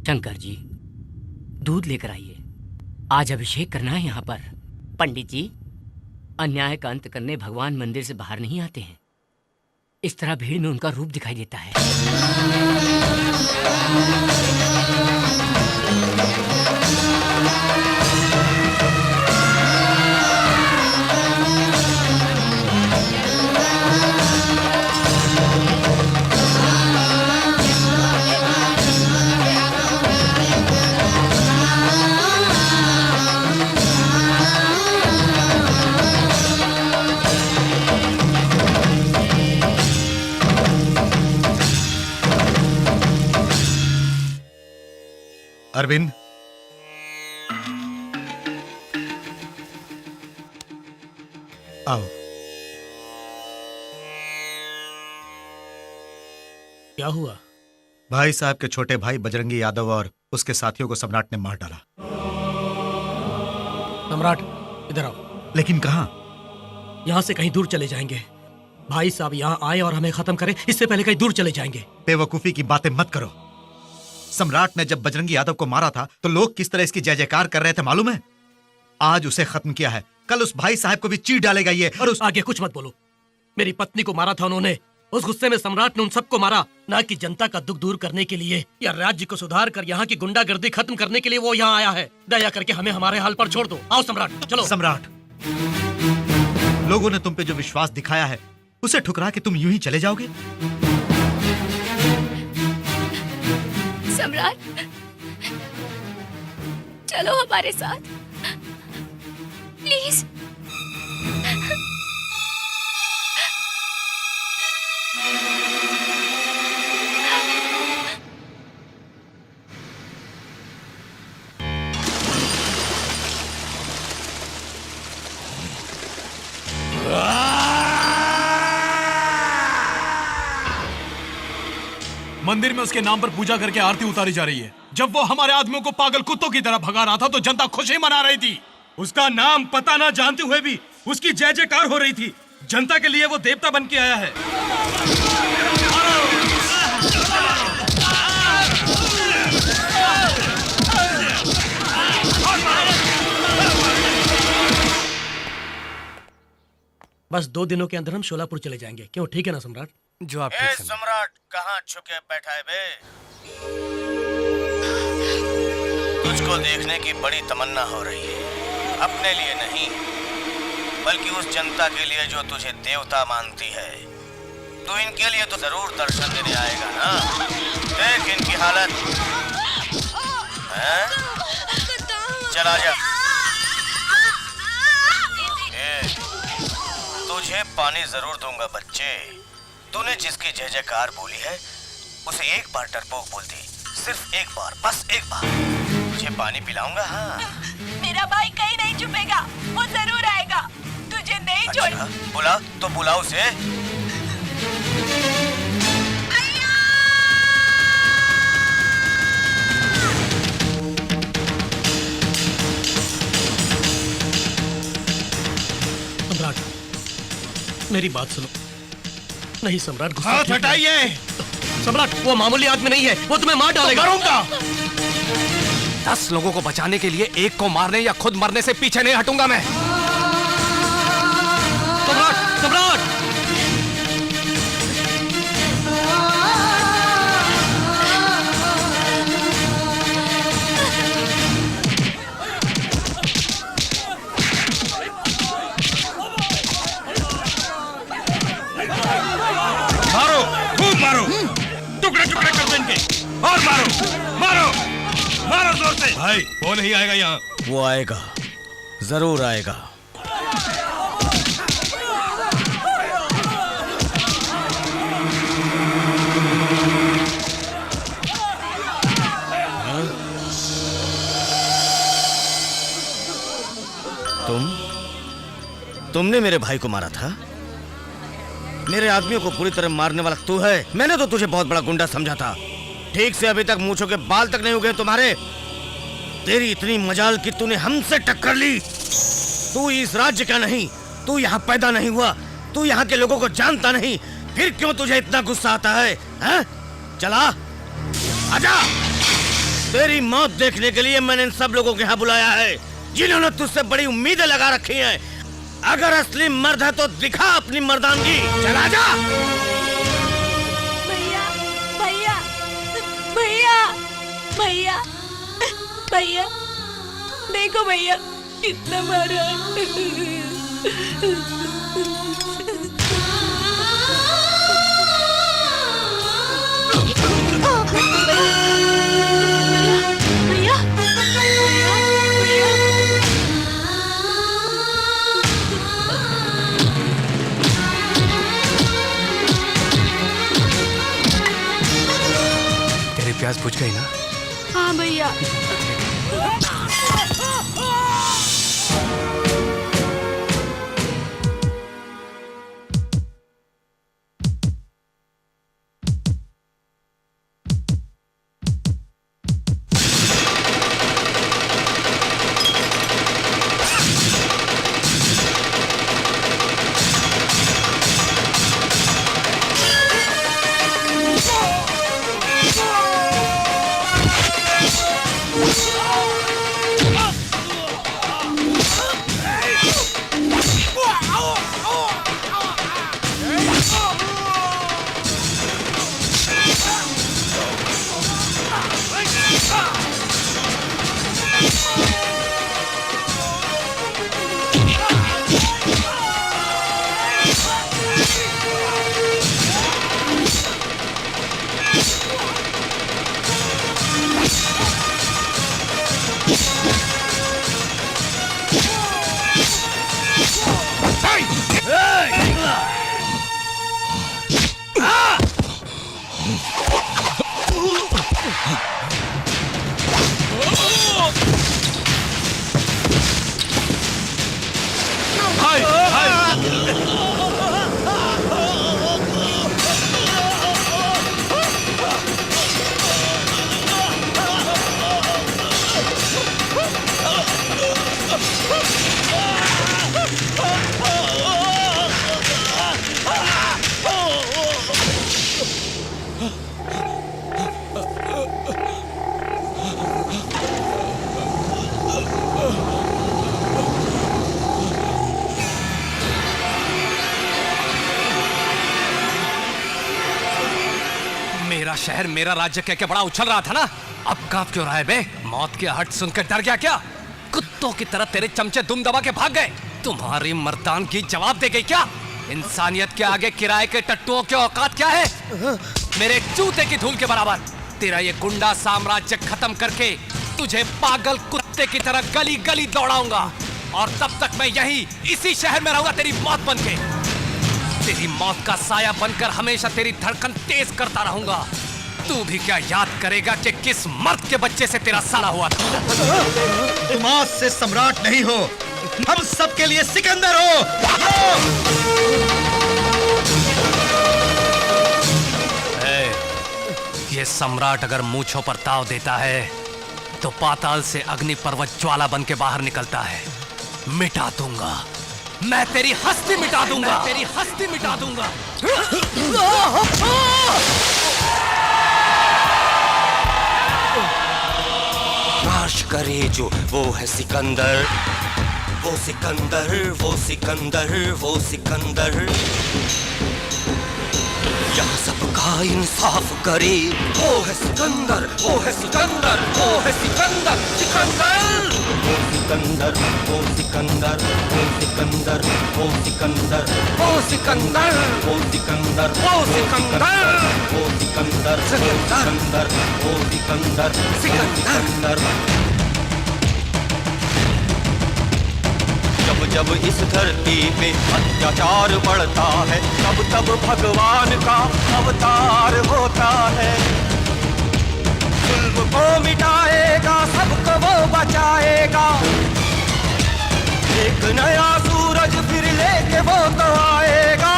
शंकर जी, दूध लेकर आइए, आज अभिषेक करना है यहाँ पर। पंडित जी, अन्याय का अंत करने भगवान मंदिर से बाहर नहीं आते हैं। इस तरह भीड़ में उनका रूप दिखाई देता है। अरविंद, आओ। क्या हुआ? भाई साहब के छोटे भाई बजरंगी यादव और उसके साथियों को सम्राट ने मार डाला। सम्राट, इधर आओ। लेकिन कहां? यहाँ से कहीं दूर चले जाएंगे। भाई साहब यहाँ आए और हमें खत्म करें, इससे पहले कहीं दूर चले जाएंगे। बेवकूफी की बातें मत करो। सम्राट ने जब बजरंगी यादव को मारा था तो लोग किस तरह इसकी जय जयकार कर रहे थे मालूम है? आज उसे खत्म किया है, कल उस भाई साहब को भी चीर डालेगा ये। और उस आगे कुछ मत बोलो। मेरी पत्नी को मारा था उन्होंने, उस गुस्से में सम्राट ने उन सबको मारा, ना कि जनता का दुख दूर करने के लिए या राज्य को सुधार कर यहाँ की गुंडागर्दी खत्म करने के लिए वो यहाँ आया है। दया करके हमें हमारे हाल पर छोड़ दो। आओ सम्राट, चलो। सम्राट, लोगों ने तुम पे जो विश्वास दिखाया है उसे ठुकरा के तुम यूं ही चले जाओगे? सम्राट, चलो हमारे साथ प्लीज। मंदिर में उसके नाम पर पूजा करके आरती उतारी जा रही है। जब वो हमारे आदमियों को पागल कुत्तों की तरह भगा रहा था तो जनता खुशी मना रही थी। उसका नाम पता ना जानते हुए भी उसकी जय जयकार हो रही थी। जनता के लिए वो देवता बन के आया है। बस 2 दिनों के अंदर हम शोलापुर चले जाएंगे। क्यों, ठीक है ना सम्राट? जो आप ठीक समझें। सम्राट, कहाँ छुके बैठा है बे? तुझको देखने की बड़ी तमन्ना हो रही है, अपने लिए नहीं बल्कि उस जनता के लिए जो तुझे देवता मानती है। तू इनके लिए तो जरूर दर्शन देने आएगा ना? देख इनकी हालत है? चला जा। तुझे पानी जरूर दूंगा बच्चे। तूने जिसकी जय जयकार बोली है उसे एक बार डरपोक बोल दी, सिर्फ एक बार, बस एक बार। तुझे पानी पिलाऊंगा। हाँ, मेरा भाई कहीं नहीं छुपेगा, वो जरूर आएगा। तुझे नहीं छोड़। बुला तो बुला उसे। सम्राट, मेरी बात सुनो। नहीं सम्राट, गुस्सा हाथ ठीक है। हटाइए। सम्राट, वो मामूली आदमी नहीं है, वो तुम्हें मार डालेगा। करूंगा। 10 लोगों को बचाने के लिए एक को मारने या खुद मरने से पीछे नहीं हटूंगा मैं। सम्राट, सम्राट! मारो, खूब मारो, टुकड़े टुकड़े कर दो इनके। और मारो, मारो, मारो जोर से। भाई, वो नहीं आएगा यहाँ। वो आएगा, जरूर आएगा। तुमने मेरे भाई को मारा था? मेरे आदमियों को पूरी तरह मारने वाला तू है? मैंने तो तुझे बहुत बड़ा गुंडा समझा था। ठीक से अभी तक मूंछों के बाल तक नहीं उगे तुम्हारे। तेरी इतनी मजाल कि तूने हमसे टक्कर ली। तू इस राज्य का नहीं, तू यहाँ पैदा नहीं हुआ, तू यहाँ के लोगों को जानता नहीं, फिर क्यों तुझे इतना गुस्सा आता है? हैं? चला, आजा। तेरी मौत देखने के लिए मैंने इन सब लोगों को यहाँ बुलाया है, जिन्होंने तुझसे बड़ी उम्मीदें लगा रखी हैं। अगर असली मर्द है तो दिखा अपनी मर्दानगी। चला जा। भैया, भैया, भैया, भैया, भैया, देखो भैया कितना मारा है। भैया, तेरी प्यास बुझ गई ना? हाँ भैया। मेरा शहर मेरा राज्य कह के बड़ा उछल रहा था ना, अब कांप क्यों रहा है बे? मौत की आहट सुनकर डर गया क्या? कुत्तों की तरह तेरे चमचे दुम दबा के भाग गए। तुम्हारी मर्दानगी जवाब दे गई क्या? इंसानियत के आगे किराए के टट्टुओं की औकात क्या है? मेरे जूते की धूल के बराबर। तेरा ये गुंडा साम्राज्य खत्म करके तुझे पागल कुत्ते की तरह गली गली दौड़ाऊंगा, और तब तक मैं यही इसी शहर में रहूंगा तेरी मौत बनके। तेरी मौत का साया बनकर हमेशा तेरी धड़कन तेज करता रहूंगा। तू भी क्या याद करेगा कि किस मर्द के बच्चे से तेरा साला हुआ था? तुम आज से सम्राट नहीं हो, हम सबके लिए सिकंदर हो। ये सम्राट अगर मूंछों पर ताव देता है तो पाताल से अग्नि पर्वत ज्वाला बन के बाहर निकलता है। मिटा दूंगा मैं, तेरी हस्ती मिटा दूंगा, तेरी हस्ती मिटा दूंगा। नाश करे जो वो है सिकंदर, वो सिकंदर, वो सिकंदर, वो सिकंदर। यहाँ सबका इंसाफ करे, वो है सिकंदर, वो है सिकंदर, वो है सिकंदर, सिकंदर। वो सिकंदर, वो सिकंदर, वो सिकंदर, वो सिकंदर, वो सिकंदर, वो सिकंदर, वो सिकंदर, वो सिकंदर, सिकंदर, वो सिकंदर, सिकंदर। जब जब इस धरती पे अत्याचार बढ़ता है, तब तब भगवान का अवतार होता है। जुल्म को मिटाएगा, सबको वो बचाएगा। एक नया सूरज फिर लेके वो तो आएगा।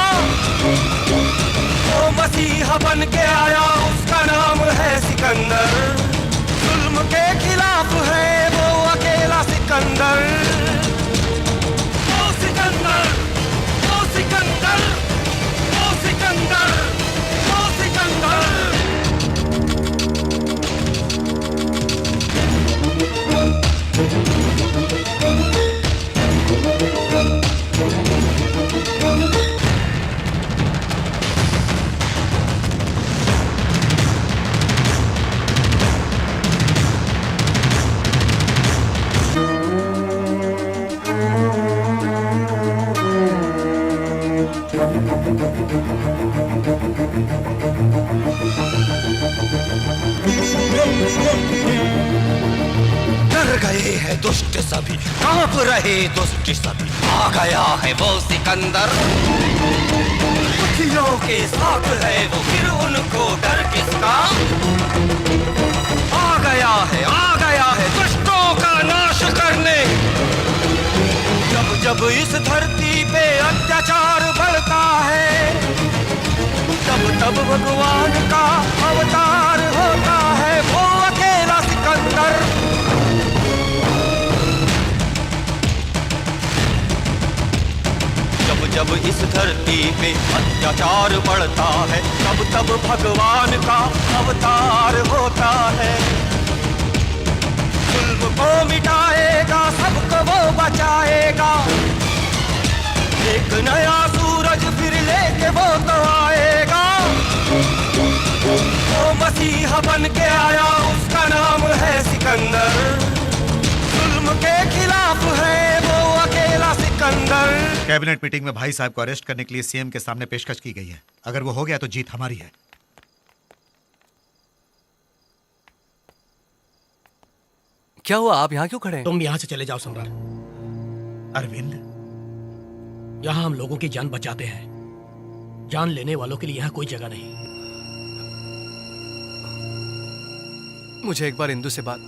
वो मसीहा बन के आया, उसका नाम है सिकंदर। जुल्म के खिलाफ है वो अकेला सिकंदर। सिकंदर, वो सिकंदर, वो सिकंदर, वो सिकंदर। डर गए हैं दुष्ट सभी, कांप रहे दुष्ट सभी। आ गया है वो सिकंदर, दुखियों के साथ है वो, फिर उनको डर किसका? आ गया है, आ गया है दुष्टों का नाश करने। जब जब इस धरती पे अत्याचार बढ़ता है, तब तब भगवान का अवतार होता है वो अकेला सिकंदर। जब जब इस धरती पे अत्याचार बढ़ता है, तब तब भगवान का अवतार होता है। जुल्म को मिटाएगा, सबको वो बचाएगा। एक नया सूरज फिर लेके वो तो आएगा। वो मसीहा बन के आया, उसका नाम है सिकंदर। जुल्म के खिलाफ है वो अकेला सिकंदर। कैबिनेट मीटिंग में भाई साहब को अरेस्ट करने के लिए सीएम के सामने पेशकश की गई है। अगर वो हो गया तो जीत हमारी है। क्या हुआ, आप यहाँ क्यों खड़े हैं? तुम यहाँ से चले जाओ सम्राट। अरविंद, यहाँ हम लोगों की जान बचाते हैं, जान लेने वालों के लिए यहाँ कोई जगह नहीं। मुझे एक बार इंदु से बात।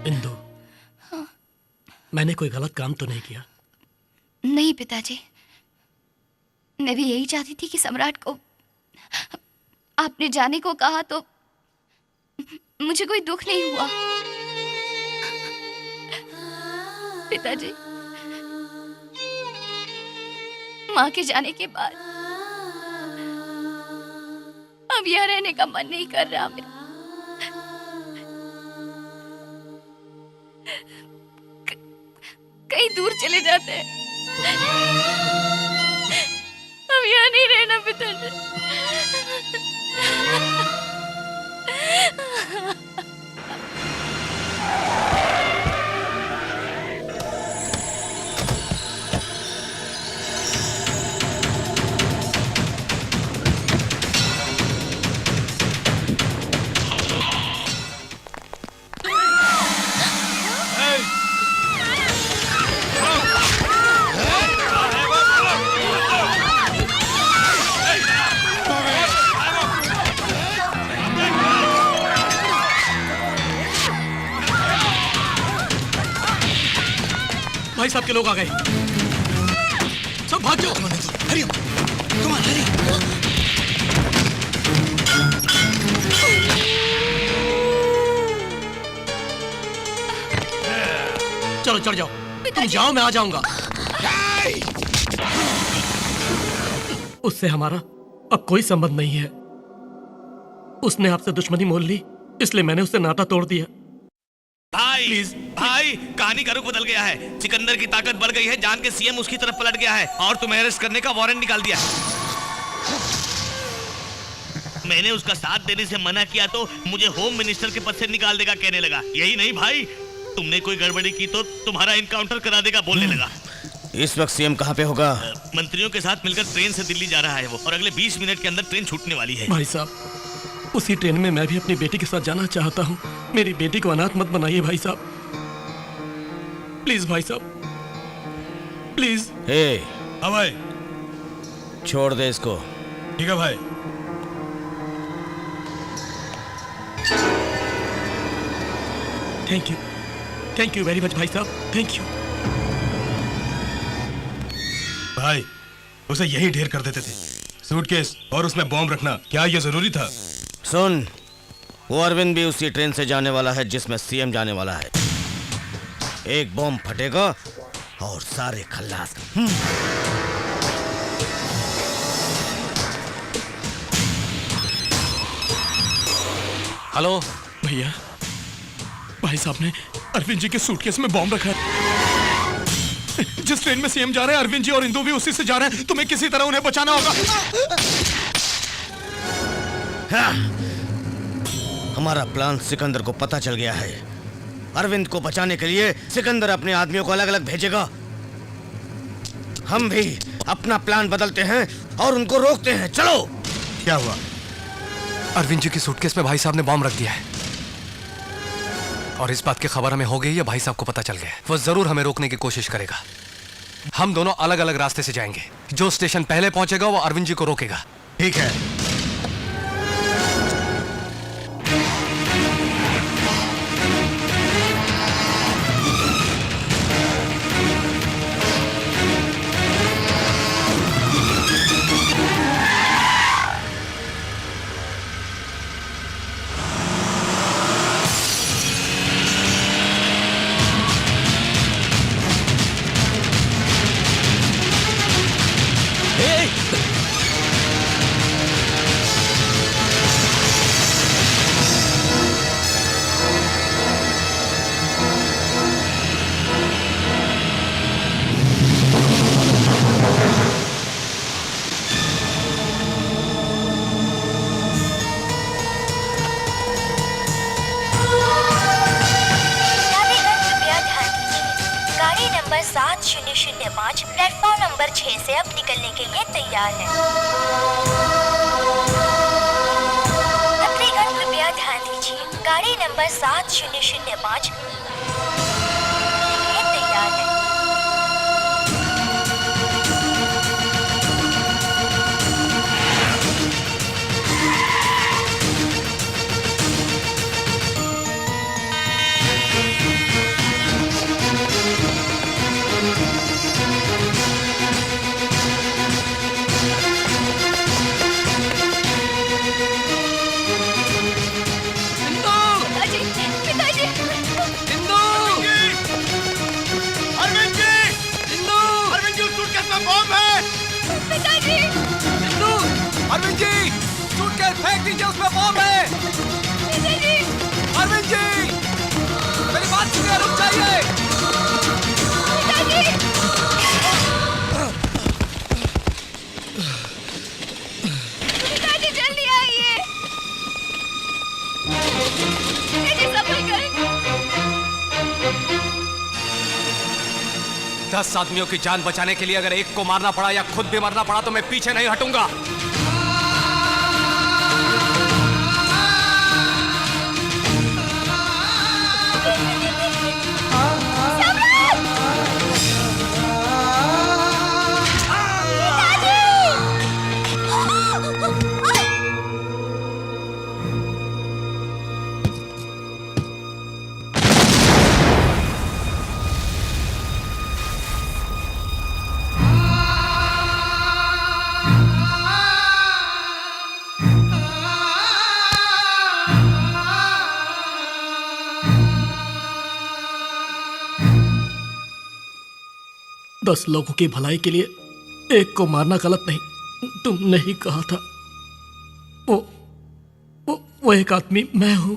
इंदु, मैंने कोई गलत काम तो नहीं किया? नहीं पिताजी, मैं भी यही चाहती थी कि सम्राट को आपने जाने को कहा तो मुझे कोई दुख नहीं हुआ। पिताजी, माँ के जाने के बाद अब यहाँ रहने का मन नहीं कर रहा मेरा। कहीं दूर चले जाते हैं, अब यहाँ नहीं रहना पिताजी। भाई साहब के लोग आ गए, सब भाग जाओ। हरी चलो चढ़ जाओ, तुम जाओ, मैं आ जाऊंगा। उससे हमारा अब कोई संबंध नहीं है। उसने आपसे दुश्मनी मोल ली, इसलिए मैंने उससे नाता तोड़ दिया। भाई भाई, कहानी का रुख बदल गया है। सिकंदर की ताकत बढ़ गई है, जान के सीएम उसकी तरफ पलट गया है और तुम्हें अरेस्ट करने का वारंट निकाल दिया। मैंने उसका साथ देने से मना किया तो मुझे होम मिनिस्टर के पद से निकाल देगा कहने लगा। यही नहीं भाई, तुमने कोई गड़बड़ी की तो तुम्हारा इनकाउंटर करा देगा बोलने लगा। इस वक्त सीएम कहाँ पे होगा? मंत्रियों के साथ मिलकर ट्रेन से दिल्ली जा रहा है वो, और अगले 20 मिनट के अंदर ट्रेन छूटने वाली है। भाई साहब, उसी ट्रेन में मैं भी अपनी बेटी के साथ जाना चाहता हूँ। मेरी बेटी को अनाथ मत बनाइए भाई साहब, प्लीज भाई साहब, प्लीज। हाँ भाई, छोड़ दे इसको। ठीक है भाई। थैंक यू वेरी मच भाई साहब, थैंक यू। भाई, उसे यही ढेर कर देते थे, सूटकेस और उसमें बॉम्ब रखना क्या ये जरूरी था? सुन, वो अरविंद भी उसी ट्रेन से जाने वाला है जिसमें सीएम जाने वाला है। एक बॉम्ब फटेगा और सारे खल्लास। हेलो भैया, भाई साहब ने अरविंद जी के सूटकेस में बॉम्ब रखा है। जिस ट्रेन में सीएम जा रहे हैं, अरविंद जी और इंदु भी उसी से जा रहे हैं। तुम्हें किसी तरह उन्हें बचाना होगा। हमारा प्लान सिकंदर को पता चल गया है। अरविंद को बचाने के लिए सिकंदर अपने आदमियों को अलग अलग भेजेगा। हम भी अपना प्लान बदलते हैं और उनको रोकते हैं। चलो। क्या हुआ? अरविंद जी की सूटकेस में भाई साहब ने बॉम्ब रख दिया है और इस बात की खबर हमें हो गई है, भाई साहब को पता चल गया है। वो जरूर हमें रोकने की कोशिश करेगा। हम दोनों अलग अलग रास्ते से जाएंगे। जो स्टेशन पहले पहुंचेगा वो अरविंद जी को रोकेगा। ठीक है। नंबर 7005 प्लेटफॉर्म नंबर 6 से अब निकलने के लिए तैयार है। यात्रीगण कृपया ध्यान दीजिए, गाड़ी नंबर 7005 ये तैयार है। अरविंद जी, सूटकेस फेंक दीजिए, उसमें बॉम्ब है। अरविंद जी, मेरी बात सुनिए, रुक जाइए। पिताजी जल्दी आइए। पिताजी संभल कर। 10 आदमियों की जान बचाने के लिए अगर एक को मारना पड़ा या खुद भी मरना पड़ा तो मैं पीछे नहीं हटूंगा। दस लोगों की भलाई के लिए एक को मारना गलत नहीं। तुमने ही कहा था। वो एक आदमी मैं हूं।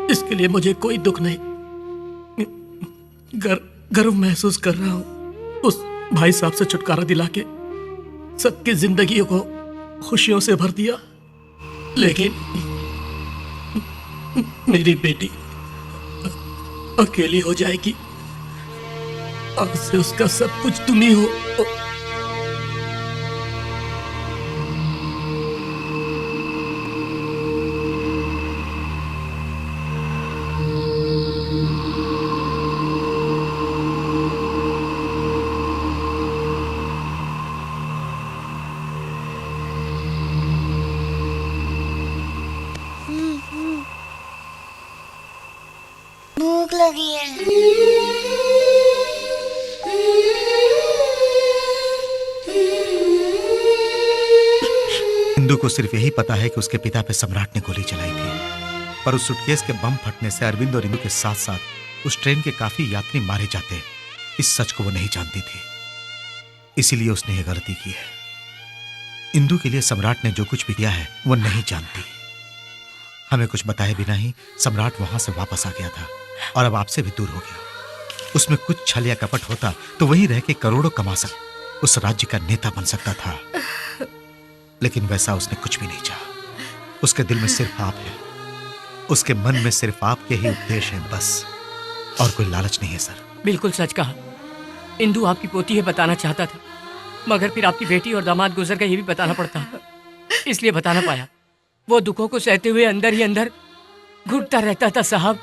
इसके लिए मुझे कोई दुख नहीं। गर्व महसूस कर रहा हूं उस भाई साहब से छुटकारा दिला के सबकी जिंदगियों को खुशियों से भर दिया। लेकिन मेरी बेटी अकेली हो जाएगी। आज से उसका सब कुछ तुम ही हो। भूख लगी है। इंदु को सिर्फ यही पता है कि उसके पिता पे सम्राट ने गोली चलाई थी, पर उस सूटकेस के बम फटने से अरविंद और इंदु के साथ साथ उस ट्रेन के काफी यात्री मारे जाते, इस सच को वो नहीं जानती थी। इसीलिए उसने ये गलती की है। इंदु के लिए सम्राट ने जो कुछ भी किया है वो नहीं जानती। हमें कुछ बताए बिना ही सम्राट वहां से वापस आ गया था और अब आपसे भी दूर हो गया। उसमें कुछ छल या कपट होता तो वहीं रह के करोड़ों कमा सकता, उस राज्य का नेता बन सकता था। लेकिन वैसा उसने कुछ भी नहीं चाहा। उसके दिल में सिर्फ आप है, उसके मन में सिर्फ आपके ही उपदेश हैं बस, और कोई लालच नहीं है सर। बिल्कुल सच कहा। इंदु आपकी पोती है बताना चाहता था, मगर फिर आपकी बेटी और दामाद गुजर गए ये भी बताना पड़ता, इसलिए बता ना पाया। वो दुखों को सहते हुए अंदर ही अंदर घुटता रहता था साहब।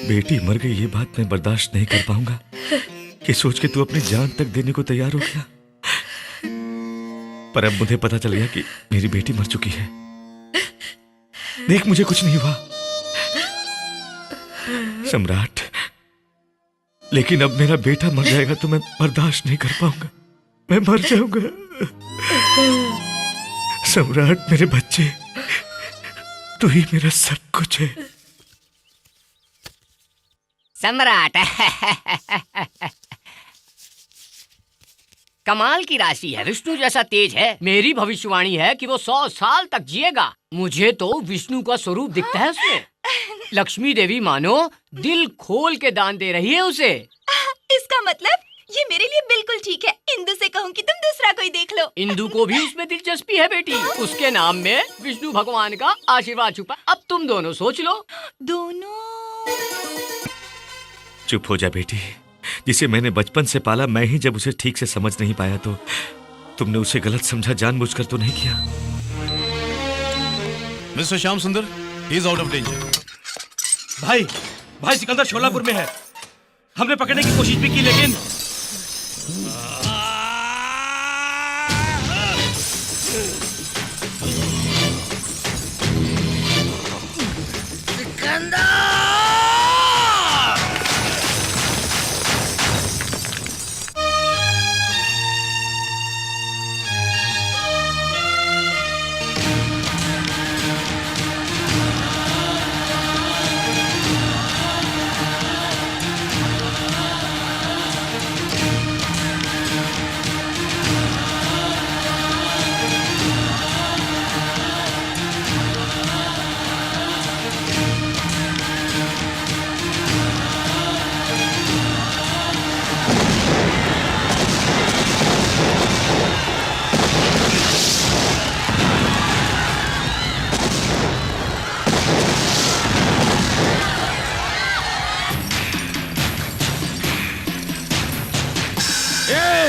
बेटी मर गई ये बात मैं बर्दाश्त नहीं कर पाऊंगा। ये सोच के तू अपनी जान तक देने को तैयार हो गया, पर अब मुझे पता चल गया कि मेरी बेटी मर चुकी है। देख मुझे कुछ नहीं हुआ सम्राट, लेकिन अब मेरा बेटा मर जाएगा तो मैं बर्दाश्त नहीं कर पाऊंगा, मैं मर जाऊंगा। सम्राट मेरे बच्चे, तू ही मेरा सब कुछ है। सम्राट कमाल की राशि है, विष्णु जैसा तेज है। मेरी भविष्यवाणी है कि वो 100 साल तक जिएगा। मुझे तो विष्णु का स्वरूप दिखता है उसमें। लक्ष्मी देवी मानो दिल खोल के दान दे रही है उसे। इसका मतलब ये मेरे लिए बिल्कुल ठीक है। इंदु से कहूँ कि तुम दूसरा कोई देख लो। इंदु को भी उसमें दिलचस्पी है बेटी, उसके नाम में विष्णु भगवान का आशीर्वाद छुपा। अब तुम दोनों सोच लो। दोनों? चुप हो जा बेटी, जिसे मैंने बचपन से पाला, मैं ही जब उसे ठीक से समझ नहीं पाया तो तुमने उसे गलत समझा, जानबूझकर तो नहीं किया। मिस्टर श्याम सुंदर, he is out of danger. भाई सिकंदर शोलापुर में है। हमने पकड़ने की कोशिश भी की लेकिन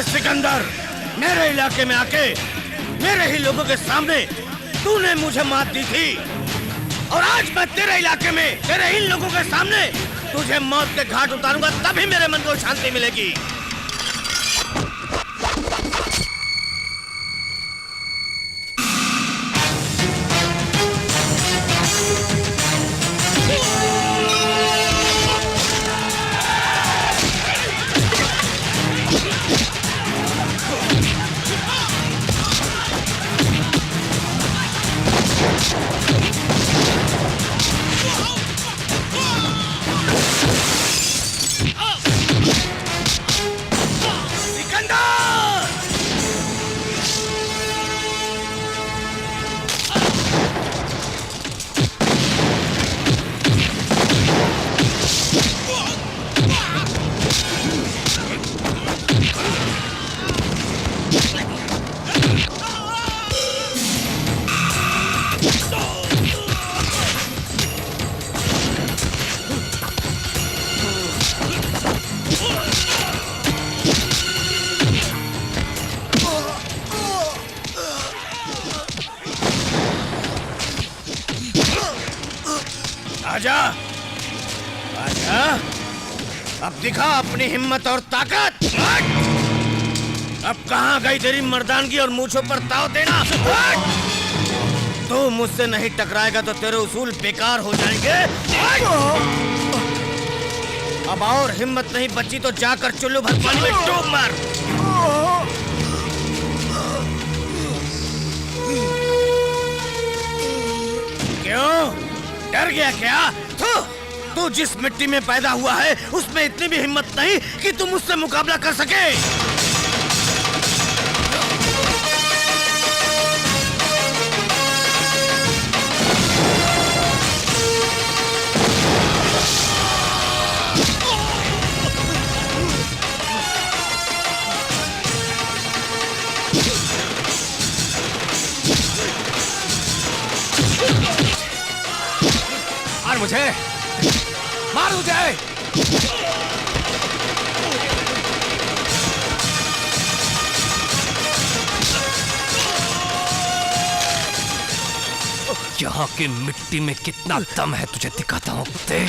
सिकंदर, मेरे इलाके में आके मेरे ही लोगों के सामने तूने मुझे मात दी थी, और आज मैं तेरे इलाके में तेरे इन लोगों के सामने तुझे मौत के घाट उतारूंगा, तभी मेरे मन को शांति मिलेगी। आजा, आजा, अब दिखा अपनी हिम्मत और ताकत। अब कहाँ गई तेरी मर्दानगी और मूंछों पर ताव देना? तू मुझसे नहीं टकराएगा तो तेरे उसूल बेकार हो जाएंगे। अब और हिम्मत नहीं बची तो जाकर चुल्लू भर पानी में डूब मर। क्यों डर गया क्या? तू जिस मिट्टी में पैदा हुआ है उसमें इतनी भी हिम्मत नहीं कि तुम मुझसे मुकाबला कर सके। मुझे, मार मुझे। यहाँ की मिट्टी में कितना दम है तुझे दिखाता हूँ कुत्ते।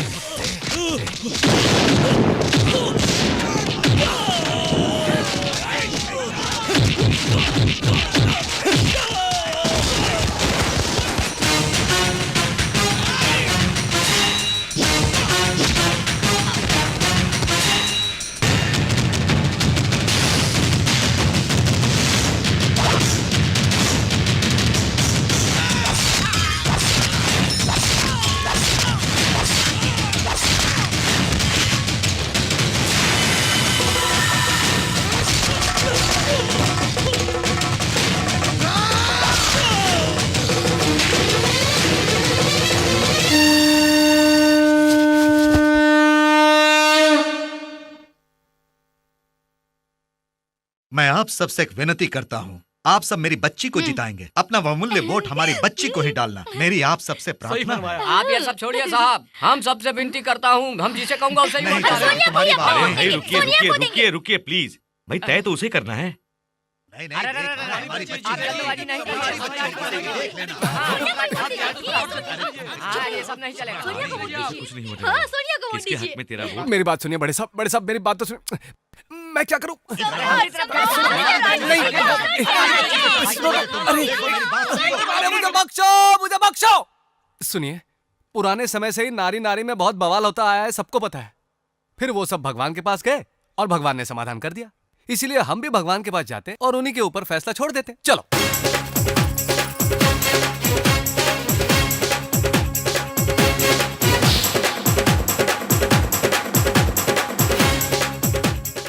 मैं आप सबसे एक विनती करता हूँ, आप सब मेरी बच्ची को जिताएंगे। अपना बहुमूल्य वोट हमारी बच्ची को ही डालना, मेरी आप सबसे प्रार्थना है। आप ये सब छोड़िए साहब, हम सबसे विनती करता हूँ, हम जिसे कहूँगा उसे ही वोट डालें। तुम्हारी बात है। भाई रुकिए रुकिए रुकिए रुकिए प्लीज, भाई तय तो उसे करना है। नहीं नहीं, हमारी बच्ची ये सब नहीं चलेगा। कुछ नहीं हो हाँ, सोनिया को वोट किसके दीजिए। हक में तेरा वोट? मेरी बात सुनिए बड़े साहब मेरी बात तो सुनिए। मैं क्या करूं? अरे मुझे बख्शो। सुनिए, पुराने समय से ही नारी नारी में बहुत बवाल होता आया है, सबको पता है। फिर वो सब भगवान के पास गए और भगवान ने समाधान कर दिया। इसीलिए हम भी भगवान के पास जाते और उन्हीं के ऊपर फैसला छोड़ देते। चलो।